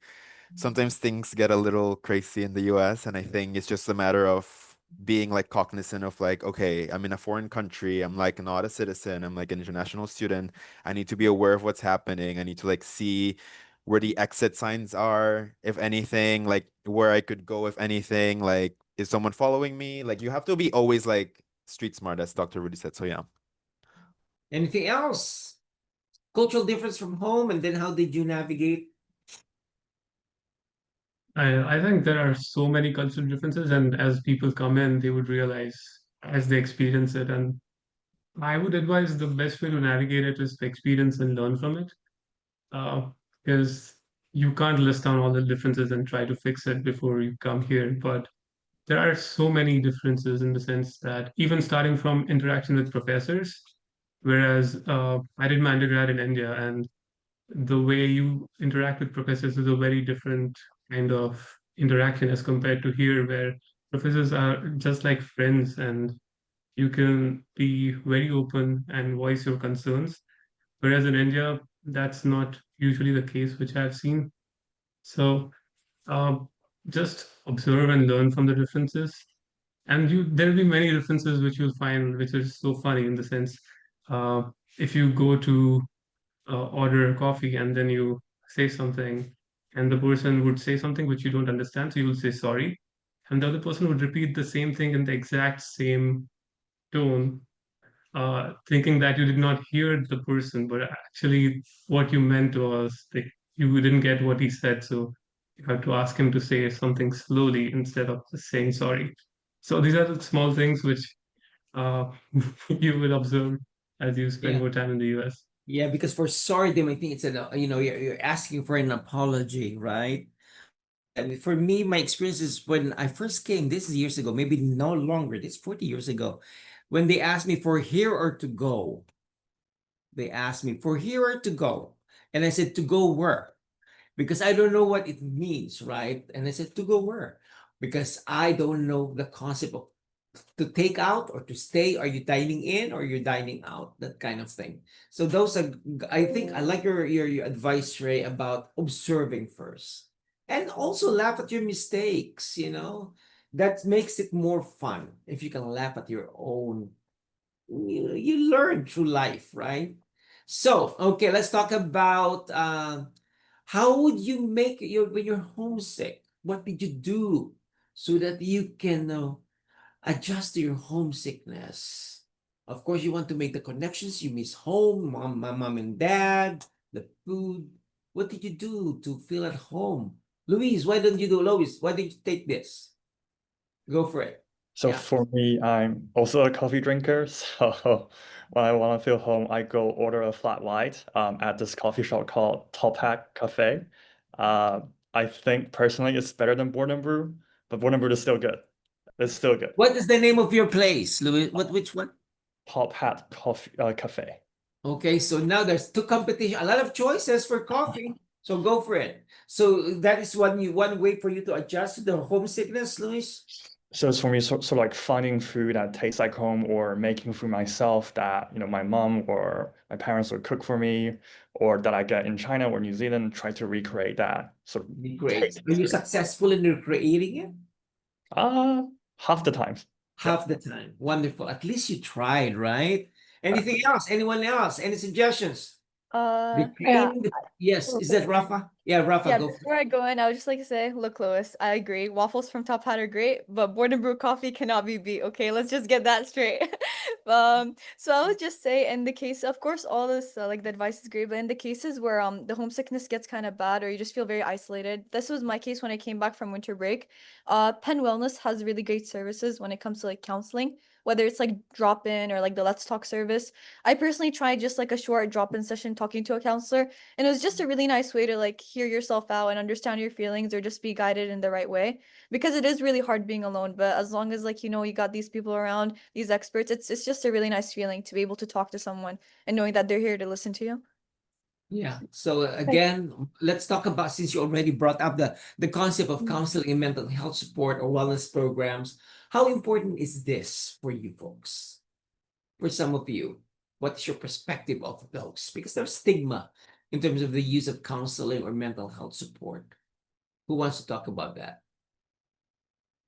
sometimes things get a little crazy in the US, and I think it's just a matter of being like cognizant of like, okay, I'm in a foreign country, I'm like not a citizen, I'm like an international student. I need to be aware of what's happening. I need to like see where the exit signs are, if anything, like where I could go, if anything, like is someone following me? Like you have to be always like street smart, as Dr. Rudy said. So yeah.
Anything else? Cultural difference from home, and then how did you navigate?
I think there are so many cultural differences, and as people come in, they would realize as they experience it. And I would advise the best way to navigate it is to experience and learn from it, uh, because you can't list down all the differences and try to fix it before you come here. But there are so many differences in the sense that even starting from interaction with professors, whereas I did my undergrad in India, and the way you interact with professors is a very different kind of interaction as compared to here, where professors are just like friends and you can be very open and voice your concerns. Whereas in India, that's not usually the case, which I've seen. So um, just observe and learn from the differences. And there'll be many differences which you'll find, which is so funny in the sense, uh, if you go to order a coffee and then you say something and the person would say something which you don't understand, so you'll say sorry, and the other person would repeat the same thing in the exact same tone, thinking that you did not hear the person, but actually what you meant was like you didn't get what he said, so you have to ask him to say something slowly instead of just saying sorry. So these are the small things which uh, you will observe as you spend
Yeah.
more time in the US.
Yeah, because for sordom, I think it's you're asking for an apology, right? I mean, for me, my experience is when I first came, this is years ago, maybe no longer, this 40 years ago, when they asked me for here or to go. They asked me for here or to go. And I said, to go where? Because I don't know what it means, right? And I said, to go where? Because I don't know the concept of to take out or to stay. Are you dining in or you're dining out? That kind of thing. So those are, I think I like your advice, Ray, about observing first. And also laugh at your mistakes, That makes it more fun if you can laugh at your own. You learn through life, right? So, okay, let's talk about how would you make when you're homesick? What did you do so that you can adjust to your homesickness? Of course, you want to make the connections. You miss home, mom and dad, the food. What did you do to feel at home? Louise, why don't you do Louise? Why did you take this? Go for it.
So
Yeah.
for me, I'm also a coffee drinker. So when I want to feel home, I go order a flat white at this coffee shop called Top Hat Cafe. I think personally it's better than Board and Brew, but Board and Brew is still good. It's still good.
What is the name of your place, Louise? Which one?
Top Hat Coffee Cafe.
Okay, so now there's two competition, a lot of choices for coffee. So go for it. So that is one way for you to adjust to the homesickness, Luis.
So it's for me sort of like finding food that tastes like home or making food myself that, my mom or my parents would cook for me or that I get in China or New Zealand, try to recreate that sort of
Great.
taste
Are you
experience.
successful in recreating it?
Half the times. Yeah.
Half the time. Wonderful. At least you tried, right? Anything else? Anyone else? Any suggestions?
Yeah.
Recreating yes. Is that Rafa? Yeah, Rafa,
Yeah,
go for it.
before I go in, I would just like to say, look, Lois, I agree. Waffles from Top Hat are great, but Board and Brew coffee cannot be beat. Okay, let's just get that straight. So I would just say, in the case, of course, all this like the advice is great, but in the cases where the homesickness gets kind of bad or you just feel very isolated, this was my case when I came back from winter break. Penn Wellness has really great services when it comes to like counseling, whether it's like drop in or like the Let's Talk service. I personally tried just like a short drop in session talking to a counselor. And it was just a really nice way to like hear yourself out and understand your feelings or just be guided in the right way. Because it is really hard being alone, but as long as like you got these people around, these experts, it's just a really nice feeling to be able to talk to someone and knowing that they're here to listen to you.
Yeah. So again, let's talk about, since you already brought up the concept of counseling and mental health support or wellness programs, how important is this for you folks? For some of you, what's your perspective of those? Because there's stigma in terms of the use of counseling or mental health support. Who wants to talk about that?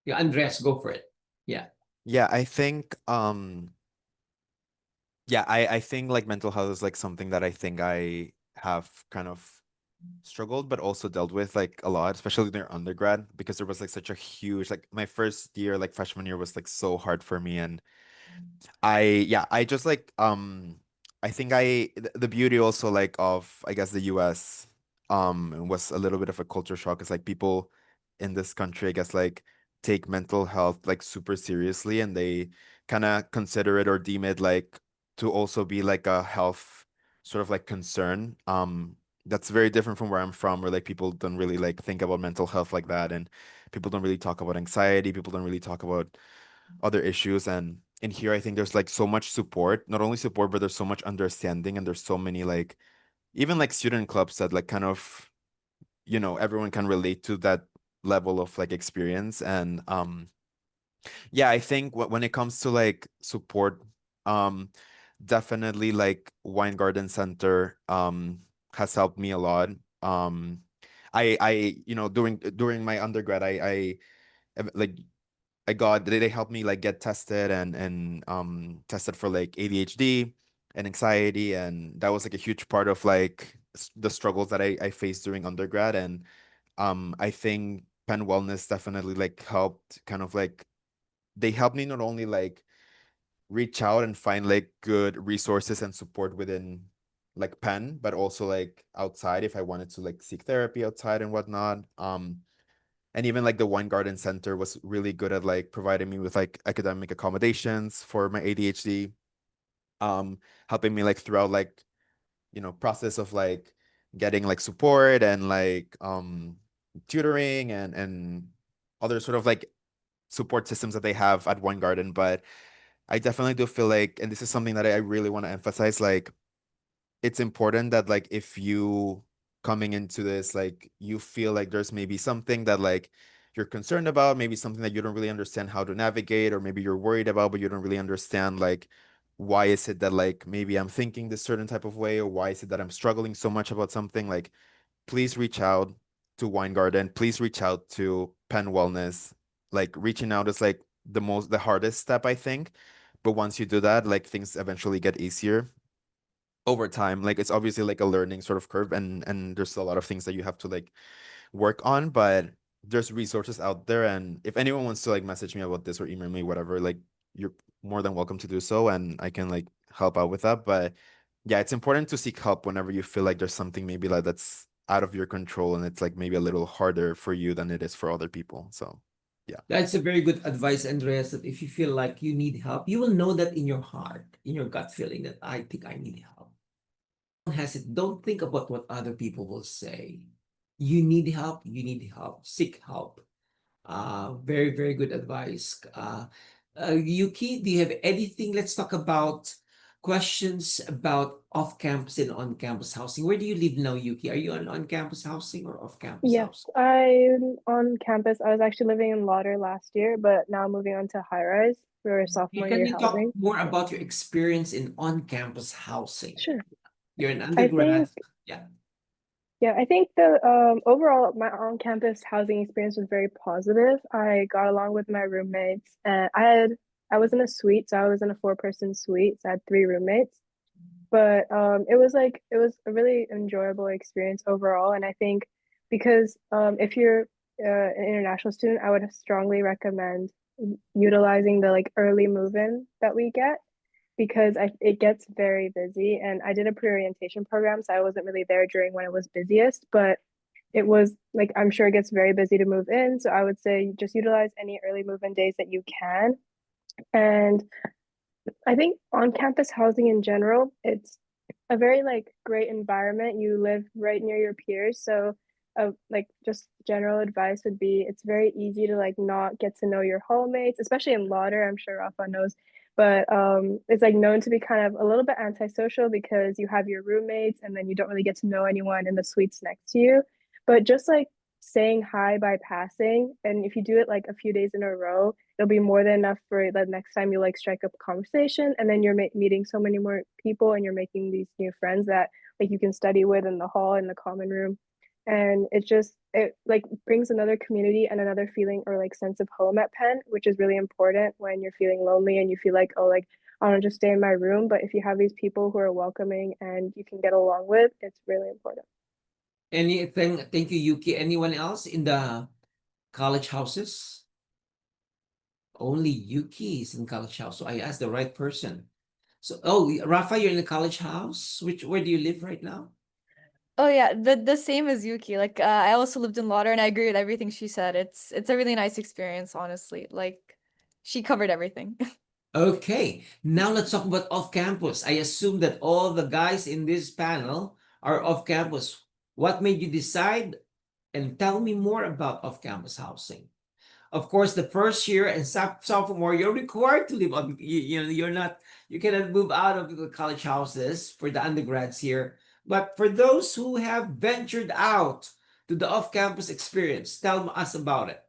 Yeah, Andres, go for it. Yeah.
Yeah, I think I think like mental health is like something that I think I have kind of struggled but also dealt with like a lot, especially during undergrad, because there was like such a huge, like my first year, like freshman year, was like so hard for me. And I just like I think the beauty also like of, I guess, the US was a little bit of a culture shock. It's like people in this country, I guess, like take mental health like super seriously, and they kind of consider it or deem it like to also be like a health sort of like concern. That's very different from where I'm from, where like people don't really like think about mental health like that, and people don't really talk about anxiety, people don't really talk about other issues. And in here, I think there's like so much support, not only support, but there's so much understanding, and there's so many like even like student clubs that like kind of, everyone can relate to that level of like experience. And yeah, I think when it comes to like support, um definitely like Wine Garden Center has helped me a lot. I during my undergrad, like they helped me like get tested and tested for like ADHD and anxiety, and that was like a huge part of like the struggles that I faced during undergrad. And I think Penn Wellness definitely like helped kind of like, they helped me not only like reach out and find like good resources and support within like Penn, but also like outside if I wanted to like seek therapy outside and whatnot. And even like the Wine Garden Center was really good at like providing me with like academic accommodations for my ADHD, helping me like throughout like, process of like getting like support and like tutoring and other sort of like support systems that they have at Wine Garden. But I definitely do feel like, and this is something that I really want to emphasize, like it's important that like if you coming into this, like you feel like there's maybe something that like you're concerned about, maybe something that you don't really understand how to navigate, or maybe you're worried about, but you don't really understand like why is it that like maybe I'm thinking this certain type of way, or why is it that I'm struggling so much about something, like please reach out to Wine Garden, please reach out to Penn Wellness. Like reaching out is like the hardest step, I think. But once you do that, like things eventually get easier over time. Like it's obviously like a learning sort of curve, and there's a lot of things that you have to like work on, but there's resources out there. And if anyone wants to like message me about this or email me, whatever, like you're more than welcome to do so, and I can like help out with that. But yeah, it's important to seek help whenever you feel like there's something maybe like that's out of your control, and it's like maybe a little harder for you than it is for other people. So yeah.
That's a very good advice, Andreas, that if you feel like you need help, you will know that in your heart, in your gut feeling, that I think I need help. Don't hesitate. Don't think about what other people will say. You need help. You need help. Seek help. Very, very good advice. Yuki, do you have anything? Let's talk about questions about off-campus and on-campus housing. Where do you live now, Yuki? Are you on-campus housing or off-campus
Yes,
housing?
I'm on campus. I was actually living in Lauder last year, but now moving on to high rise for sophomore
Can
year
you talk
housing.
more about your experience in on-campus housing?
Sure.
You're an
I think
undergrad. Yeah.
Yeah, I think the overall my on-campus housing experience was very positive. I got along with my roommates, and I was in a suite, so I was in a four-person suite. So I had three roommates, but it was a really enjoyable experience overall. And I think because if you're an international student, I would strongly recommend utilizing the like early move-in that we get because it gets very busy. And I did a pre-orientation program, so I wasn't really there during when it was busiest, but it was like I'm sure it gets very busy to move in. So I would say just utilize any early move-in days that you can. And I think on-campus housing in general, it's a very like great environment. You live right near your peers, so like just general advice would be it's very easy to like not get to know your hallmates, especially in Lauder. I'm sure Rafa knows but it's like known to be kind of a little bit antisocial because you have your roommates and then you don't really get to know anyone in the suites next to you. But just like saying hi by passing, and if you do it like a few days in a row, it'll be more than enough for the next time you like strike up a conversation, and then you're meeting so many more people and you're making these new friends that like you can study with in the hall in the common room. And it like brings another community and another feeling or like sense of home at Penn, which is really important when you're feeling lonely and you feel like, oh, like I want to just stay in my room. But if you have these people who are welcoming and you can get along with, it's really important.
Anything? Thank you, Yuki. Anyone else in the college houses? Only Yuki is in college house, so I asked the right person. So, oh, Rafa, you're in the college house. Where do you live right now?
Oh yeah, the same as Yuki. Like I also lived in Lauder and I agree with everything she said. It's a really nice experience, honestly. Like she covered everything.
Okay, now let's talk about off campus. I assume that all the guys in this panel are off campus. What made you decide? And tell me more about off campus housing. Of course, the first year and sophomore, you're required to live on. You cannot move out of the college houses for the undergrads here. But for those who have ventured out to the off campus experience, tell us about it.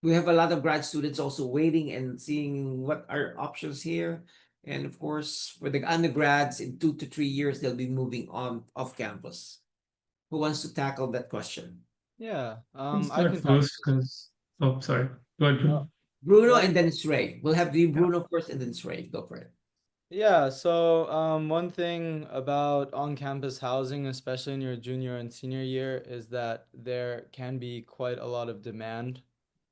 We have a lot of grad students also waiting and seeing what are options here. And of course, for the undergrads, in 2 to 3 years, they'll be moving on off campus. Who wants to tackle that question?
Yeah,
I'll
I
start
can tackle
first
this.
because, oh, sorry. Go ahead,
Uh,
Bruno.
Bruno
well,
and then it's Ray. We'll have the
Yeah.
Bruno first and then it's Ray. Go for it.
yeah, so one thing about on-campus housing, especially in your junior and senior year, is that there can be quite a lot of demand.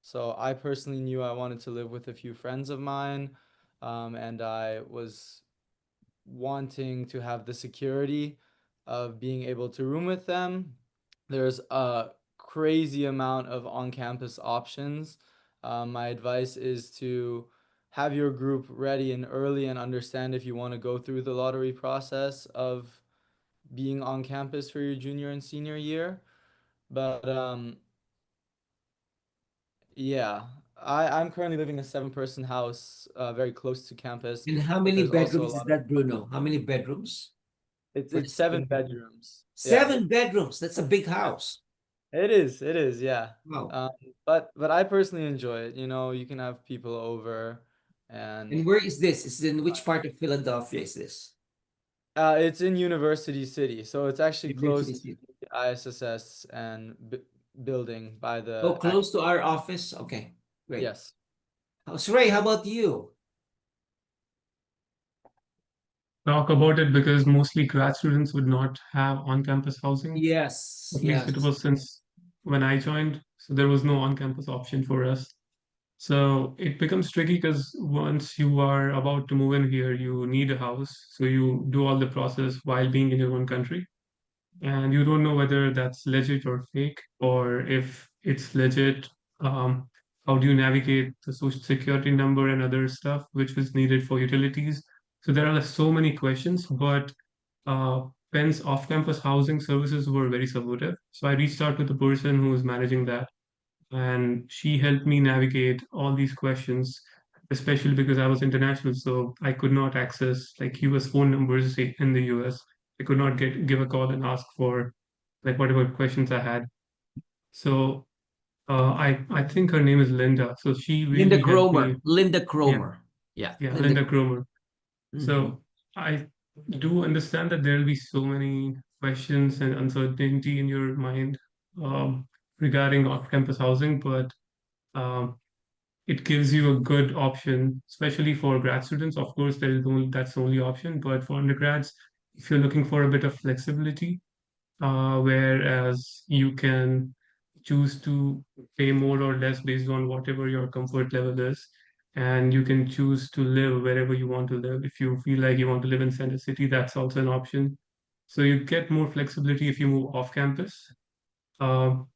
So I personally knew I wanted to live with a few friends of mine, and I was wanting to have the security of being able to room with them. There's a crazy amount of on-campus options. My advice is to have your group ready and early and understand if you want to go through the lottery process of being on campus for your junior and senior year. But yeah, I'm currently living in a 7-person house, very close to campus,
And how
but
many
there's also a
bedrooms is
lot of
that, Bruno? How many bedrooms? For
it's 7
7 people.
bedrooms. Yeah.
7 bedrooms. That's a big
Yeah.
house.
It is, yeah.
Wow.
But I personally enjoy it. You know, you can have people over, and
And where is this? It's in which part of Philadelphia is this?
it's in University City, so it's actually close
University
to
City.
the ISSS and b building by
Oh,
the
close to our office? Okay, great.
yes.
So Ray, how about you?
Talk about it because mostly grad students would not have on-campus housing.
Yes,
At least it
yes.
was since when I joined, so there was no on-campus option for us. So it becomes tricky because once you are about to move in here, you need a house. So you do all the process while being in your own country. And you don't know whether that's legit or fake, or if it's legit, um, how do you navigate the social security number and other stuff which was needed for utilities. So there are so many questions, but uh, Penn's off-campus housing services were very supportive. So I reached out to the person who was managing that, and she helped me navigate all these questions, especially because I was international, so I could not access like US phone numbers in the US. I could not give a call and ask for like whatever questions I had. So I think her name is Linda. So she
Linda
really helped me.
Cromer. Linda
Yeah,
Cromer. Yeah,
yeah,
Linda.
Linda Cromer.
Mhm.
So I do understand that there will be so many questions and uncertainty in your mind regarding off-campus housing, but um, it gives you a good option, especially for grad students. Of course, that's the only option, but for undergrads, if you're looking for a bit of flexibility, whereas you can choose to pay more or less based on whatever your comfort level is, and you can choose to live wherever you want to live. If you feel like you want to live in Center City, that's also an option. So you get more flexibility if you move off campus. Um,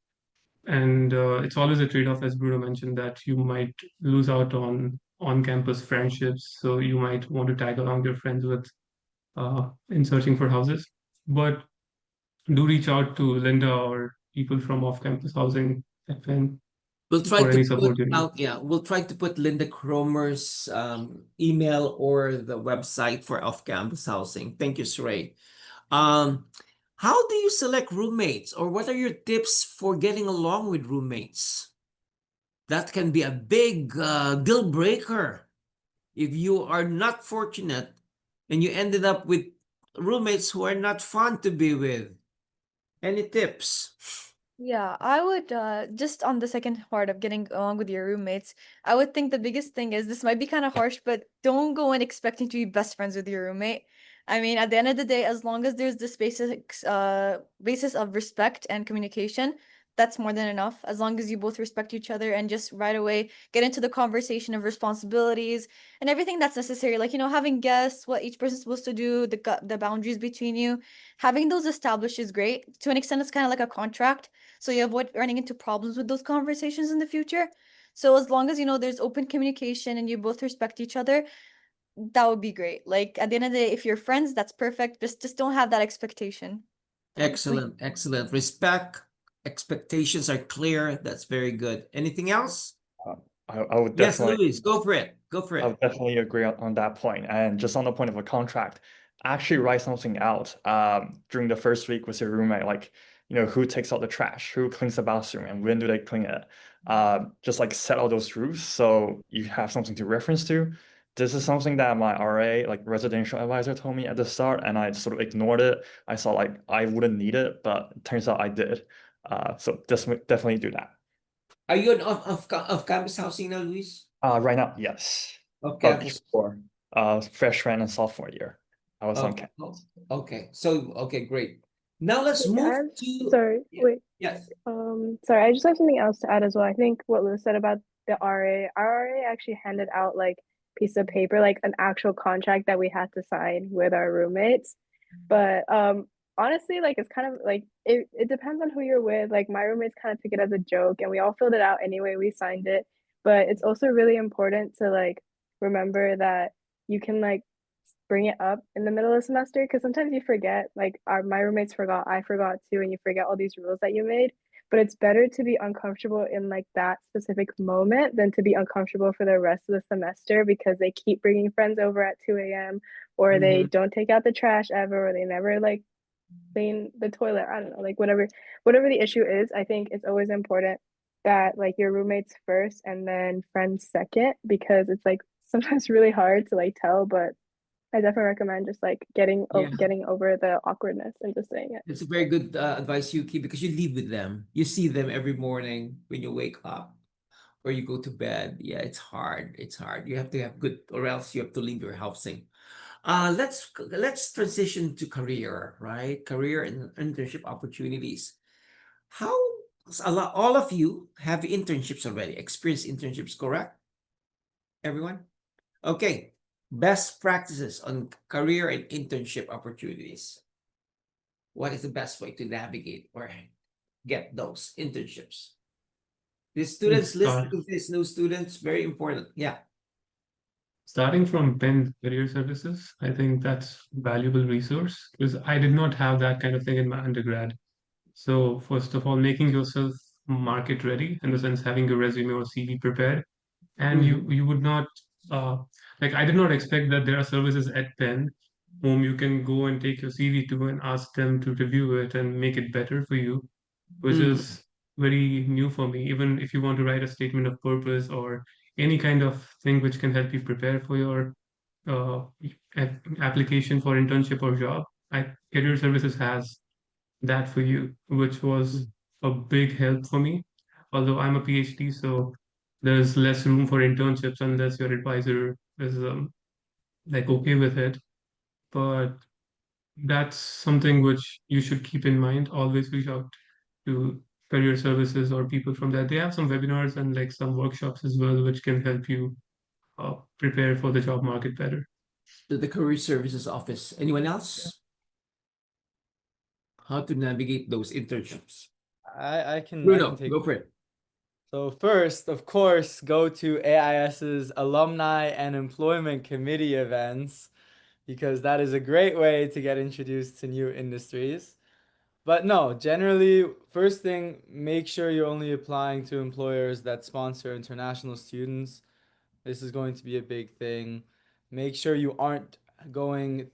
and it's always a trade-off, as Bruno mentioned, that you might lose out on campus friendships. So you might want to tag along your friends with in searching for houses. But do reach out to Linda or people from off-campus housing at Penn.
We'll try
for
to
any
put
support you need.
out, yeah, we'll try to put Linda Cromer's email or the website for off-campus housing. Thank you, Suray. How do you select roommates, or what are your tips for getting along with roommates? That can be a big deal breaker if you are not fortunate and you ended up with roommates who are not fun to be with. Any tips?
Yeah, I would just on the second part of getting along with your roommates, I would think the biggest thing is this might be kind of harsh, but don't go in expecting to be best friends with your roommate. I mean, at the end of the day, as long as there's this basis of respect and communication, that's more than enough. As long as you both respect each other and just right away get into the conversation of responsibilities and everything that's necessary, like, having guests, what each person's supposed to do, the boundaries between you, having those established is great. To an extent, it's kind of like a contract, so you avoid running into problems with those conversations in the future. So as long as there's open communication and you both respect each other, that would be great. Like at the end of the day, if you're friends, that's perfect. Just don't have that expectation, honestly.
Excellent, excellent. Respect, expectations are clear. That's very good. Anything else?
I would
Yes,
definitely
Luis, go for it. Go for
I
it.
would definitely agree on that point. And just on the point of a contract, actually write something out during the first week with your roommate, like, who takes out the trash, who cleans the bathroom, and when do they clean it? Just like set all those rules so you have something to reference to. This is something that my RA, like residential advisor, told me at the start, and I sort of ignored it. I saw like I wouldn't need it, but it turns out I did. So definitely do that.
Are you on off-campus housing now, Luis?
Right now, yes. But
Off-campus.
before, freshman and sophomore year, I was on
Okay.
campus.
Okay. So, okay, great. Now let's
Wait, I
move
have,
to,
sorry,
yeah,
wait.
yes.
Sorry, I just have something else to add as well. I think what Lou said about the RA, our RA actually handed out like piece of paper, like an actual contract that we had to sign with our roommates. But honestly, like it's kind of like it depends on who you're with. Like my roommates kind of took it as a joke and we all filled it out anyway, we signed it. But it's also really important to like remember that you can like bring it up in the middle of the semester because sometimes you forget, like my roommates forgot, I forgot too, and you forget all these rules that you made. But it's better to be uncomfortable in like that specific moment than to be uncomfortable for the rest of the semester because they keep bringing friends over at 2 a.m. or they
Mhm.
don't take out the trash ever, or they never like clean the toilet. I don't know, like whatever the issue is, I think it's always important that like your roommates first and then friends second because it's like sometimes really hard to like tell, but I definitely recommend just like
Yeah,
getting over the awkwardness and just saying it.
it's a very good advice, Yuki, because you live with them. You see them every morning when you wake up or you go to bed. Yeah, it's hard. It's hard. You have to have good, or else you have to leave your housing. Let's transition to career, right? Career and internship opportunities. How all of you have internships already, experienced internships, correct? Everyone? Okay. Best practices on career and internship opportunities. What is the best way to navigate or get those internships? The students listening
Start,
to this, new students, very important. Yeah.
Starting from Penn Career Services, I think that's valuable resource because I did not have that kind of thing in my undergrad. So first of all, making yourself market ready in the sense having a resume or CV prepared, and
Mhm.
you would not uh, like I did not expect that there are services at Penn whom you can go and take your CV to and ask them to review it and make it better for you, which
Mm.
is very new for me. Even if you want to write a statement of purpose or any kind of thing which can help you prepare for your uh, application for internship or job, Career Services has that for you, which was
Mm.
a big help for me. Although I'm a PhD, so there's less room for internships unless your advisor is like okay with it. But that's something which you should keep in mind. Always reach out to career services or people from there. They have some webinars and like some workshops as well, which can help you prepare for the job market better.
To the career services office. Anyone else? How to navigate those internships?
I can
Bruno,
take.
go for it.
So first, of course, go to AIS's alumni and employment committee events because that is a great way to get introduced to new industries. But no, generally, first thing, make sure you're only applying to employers that sponsor international students. This is going to be a big thing. Make sure you aren't going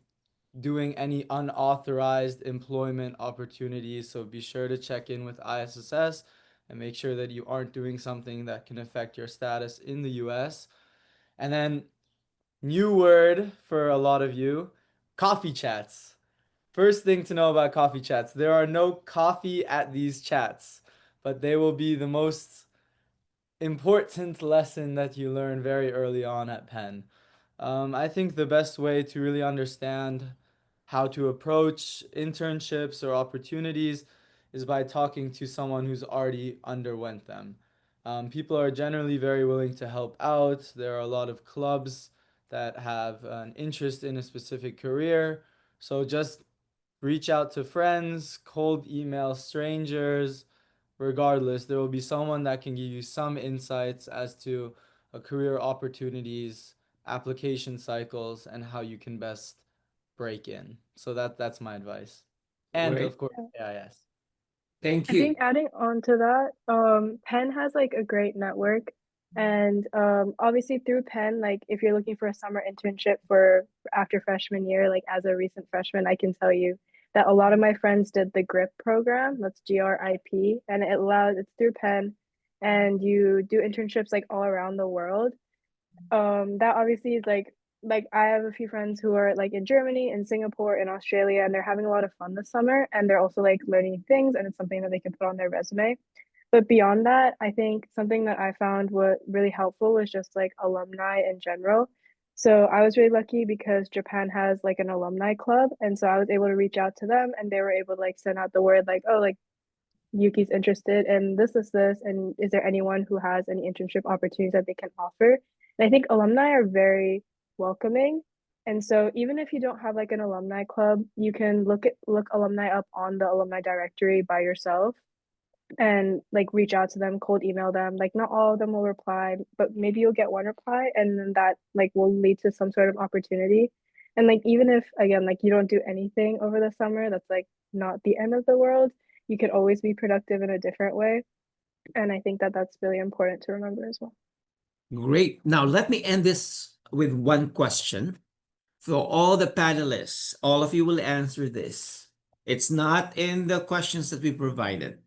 doing any unauthorized employment opportunities. So be sure to check in with ISSS and make sure that you aren't doing something that can affect your status in the US. And then, new word for a lot of you, coffee chats. First thing to know about coffee chats, there are no coffee at these chats, but they will be the most important lesson that you learn very early on at Penn. I think the best way to really understand how to approach internships or opportunities is by talking to someone who's already underwent them. People are generally very willing to help out. There are a lot of clubs that have an interest in a specific career. So just reach out to friends, cold email strangers. Regardless, there will be someone that can give you some insights as to career opportunities, application cycles, and how you can best break in. So that's my advice. And
Great.
of course, AIS.
Thank
I
you.
think adding on to that, Penn has like a great network. And obviously through Penn, like if you're looking for a summer internship for after freshman year, like as a recent freshman, I can tell you that a lot of my friends did the GRIP program. That's GRIP, and it's through Penn, and you do internships like all around the world. That obviously is like I have a few friends who are like in Germany and Singapore and Australia, and they're having a lot of fun this summer, and they're also like learning things, and it's something that they can put on their resume. But beyond that, I think something that I found was really helpful was just like alumni in general. So I was really lucky because Japan has like an alumni club, and so I was able to reach out to them, and they were able to like send out the word like, oh, like Yuki's interested in this, and is there anyone who has any internship opportunities that they can offer? And I think alumni are very welcoming. And so even if you don't have like an alumni club, you can look alumni up on the alumni directory by yourself and like reach out to them, cold email them. Like not all of them will reply, but maybe you'll get one reply and then that like will lead to some sort of opportunity. And like even if again like you don't do anything over the summer, that's like not the end of the world. You could always be productive in a different way. And I think that that's really important to remember as well.
Great. Now, let me end this with one question. For all the panelists, all of you will answer this. It's not in the questions that we provided.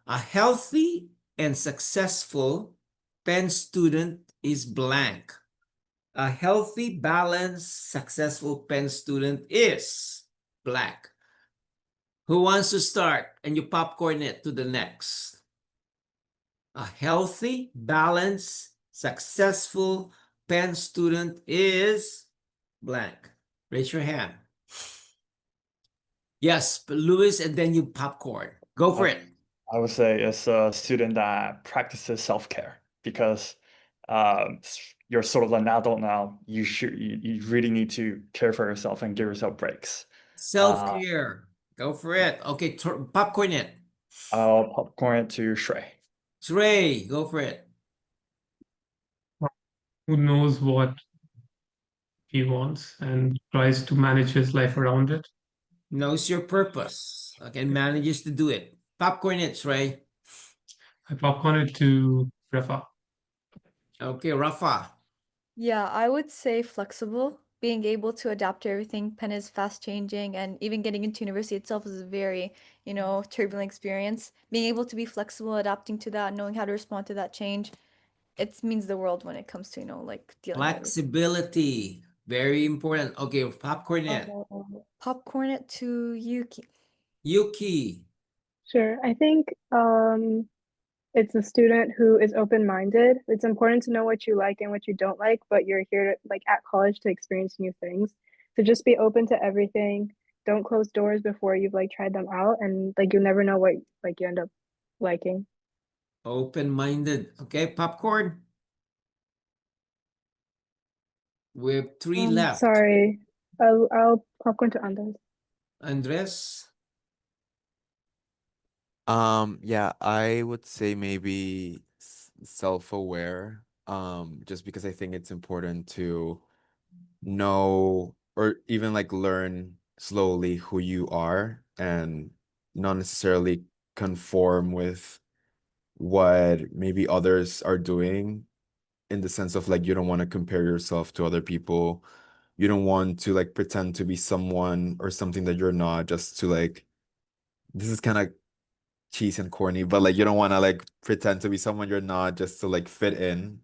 A healthy and successful Penn student is blank. A healthy, balanced, successful Penn student is blank. Who wants to start? And you popcorn it to the next. A healthy, balanced, successful Penn student is blank. Raise your hand. Yes, Louis, and then you popcorn. Go for it.
I would say it's a student that practices self-care because you're sort of an adult now. You really need to care for yourself and give yourself breaks.
Self-care. Go for it. Okay, popcorn it.
I'll popcorn it to Shrey.
Trey, go for it.
Who knows what he wants and tries to manage his life around it.
Knows your purpose. Okay, manages to do it. Popcorn it, Trey.
I popcorn it to Rafa.
Okay, Rafa.
Yeah, I would say flexible. Being able to adapt to everything. Penn is fast changing, and even getting into university itself is a very, turbulent experience. Being able to be flexible, adapting to that, knowing how to respond to that change, it means the world when it comes to, like dealing with everything.
Flexibility. Very important. Okay, popcorn it.
Popcorn it to Yuki.
Yuki.
Sure. I think it's a student who is open-minded. It's important to know what you like and what you don't like, but you're here to like at college to experience new things. So just be open to everything. Don't close doors before you've like tried them out, and like you'll never know what like you end up liking.
Open-minded. Okay, popcorn. We have three left.
Sorry. I'll popcorn to Andres.
Andres.
Yeah, I would say maybe self-aware, just because I think it's important to know or even like learn slowly who you are and not necessarily conform with what maybe others are doing, in the sense of like you don't want to compare yourself to other people. You don't want to like pretend to be someone or something that you're not, just to like, this is kind of cheesy and corny, but like you don't want to like pretend to be someone you're not just to like fit in.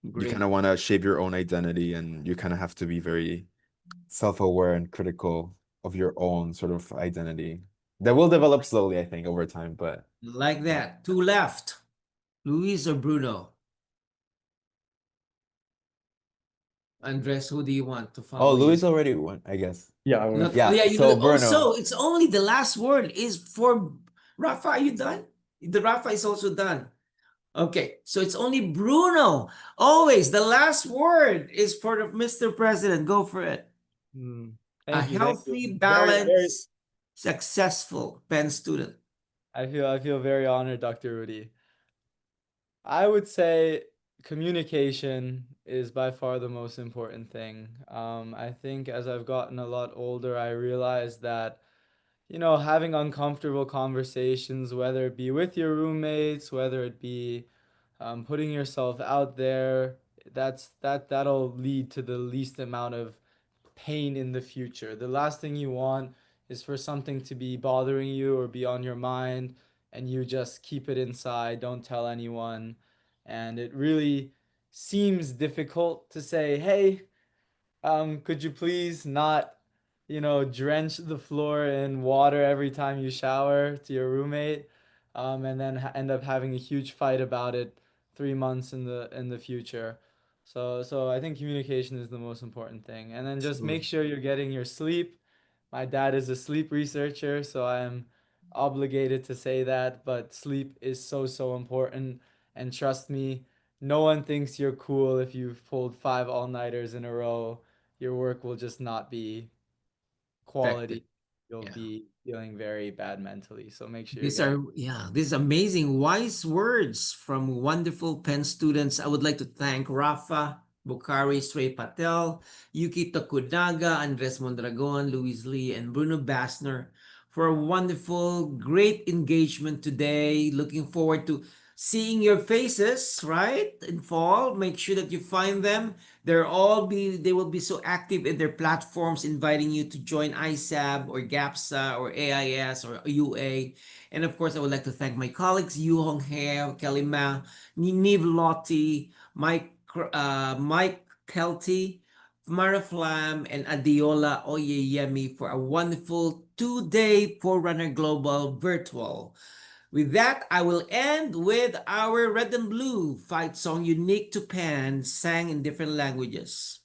You
Great.
kind of want to shape your own identity, and you kind of have to be very self-aware and critical of your own sort of identity. That will develop slowly, I think, over time, but
Like that. Two left. Luis or Bruno? Andres, who do you want to
oh,
follow you?
Luis already went, I guess.
Yeah, I
No,
went.
Yeah,
yeah, you
so
oh,
Bruno.
so it's only the last word is for Rafa. Are you done? The Rafa is also done. Okay, so it's only Bruno. Always the last word is for the Mr. President. Go for it. A
Thank you.
healthy,
Very,
balanced, successful Penn student.
I feel very honored, Dr. Rudy. I would say communication is by far the most important thing. I think as I've gotten a lot older, I realized that, having uncomfortable conversations, whether it be with your roommates, whether it be putting yourself out there, that'll lead to the least amount of pain in the future. The last thing you want is for something to be bothering you or be on your mind, and you just keep it inside, don't tell anyone. And it really seems difficult to say, hey, could you please not, drench the floor in water every time you shower, to your roommate, and then end up having a huge fight about it 3 months in the future. So I think communication is the most important thing, and then just make sure you're getting your sleep. My dad is a sleep researcher, so I am obligated to say that, but sleep is so important, and trust me, no one thinks you're cool if you've pulled 5 all-nighters in a row. Your work will just not be quality. You'll
Yeah.
be feeling very bad mentally. So make sure
These
you're
are these amazing wise words from wonderful Penn students. I would like to thank Rafa Bukhari, Srey Patel, Yuki Tokunaga, Andres Mondragon, Luis Lee, and Bruno Bassner for a wonderful, great engagement today. Looking forward to seeing your faces, right? In fall. Make sure that you find them. They will be so active in their platforms, inviting you to join ISAB or GAPSA or AIS or UA. And of course, I would like to thank my colleagues, Yu Hong Heo, Kelly Ma, Niv Lotti, Mike Kelty, Mara Flam, and Adiola Oyeyemi for a wonderful 2-day Forerunner Global virtual. With that, I will end with our Red and Blue fight song unique to Penn, sang in different languages.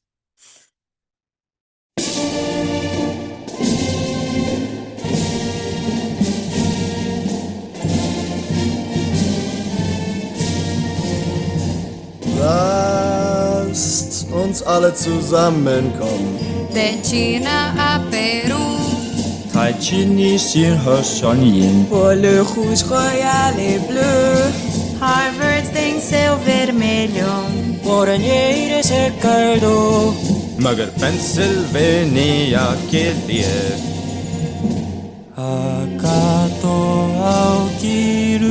Lasst uns alle zusammenkommen.
De China à Pérou,
台湾的心和声音，
pour le rouge, royal et bleu. Harvard tem seu vermelho.
오란예의 색깔도 막을 펜실베니아 길리에 아까도 아우기루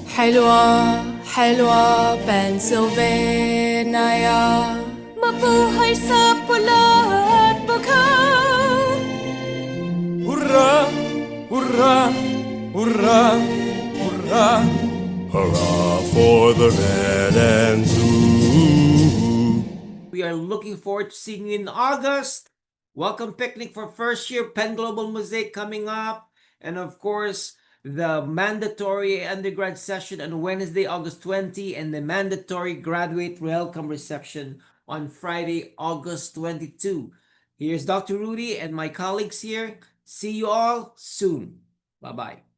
حلوة حلوة بنسلفانيا. Mabuhay sa pulat bakaw.
Hurrah, hurrah, hurrah, hurrah, hurrah for the red and blue.
We are looking forward to seeing you in August. Welcome picnic for first year Penn Global Mosaic coming up. And of course, the mandatory undergrad session on Wednesday, August 20, and the mandatory graduate welcome reception on Friday, August 22. Here's Dr. Rudy and my colleagues here. See you all soon. Bye-bye.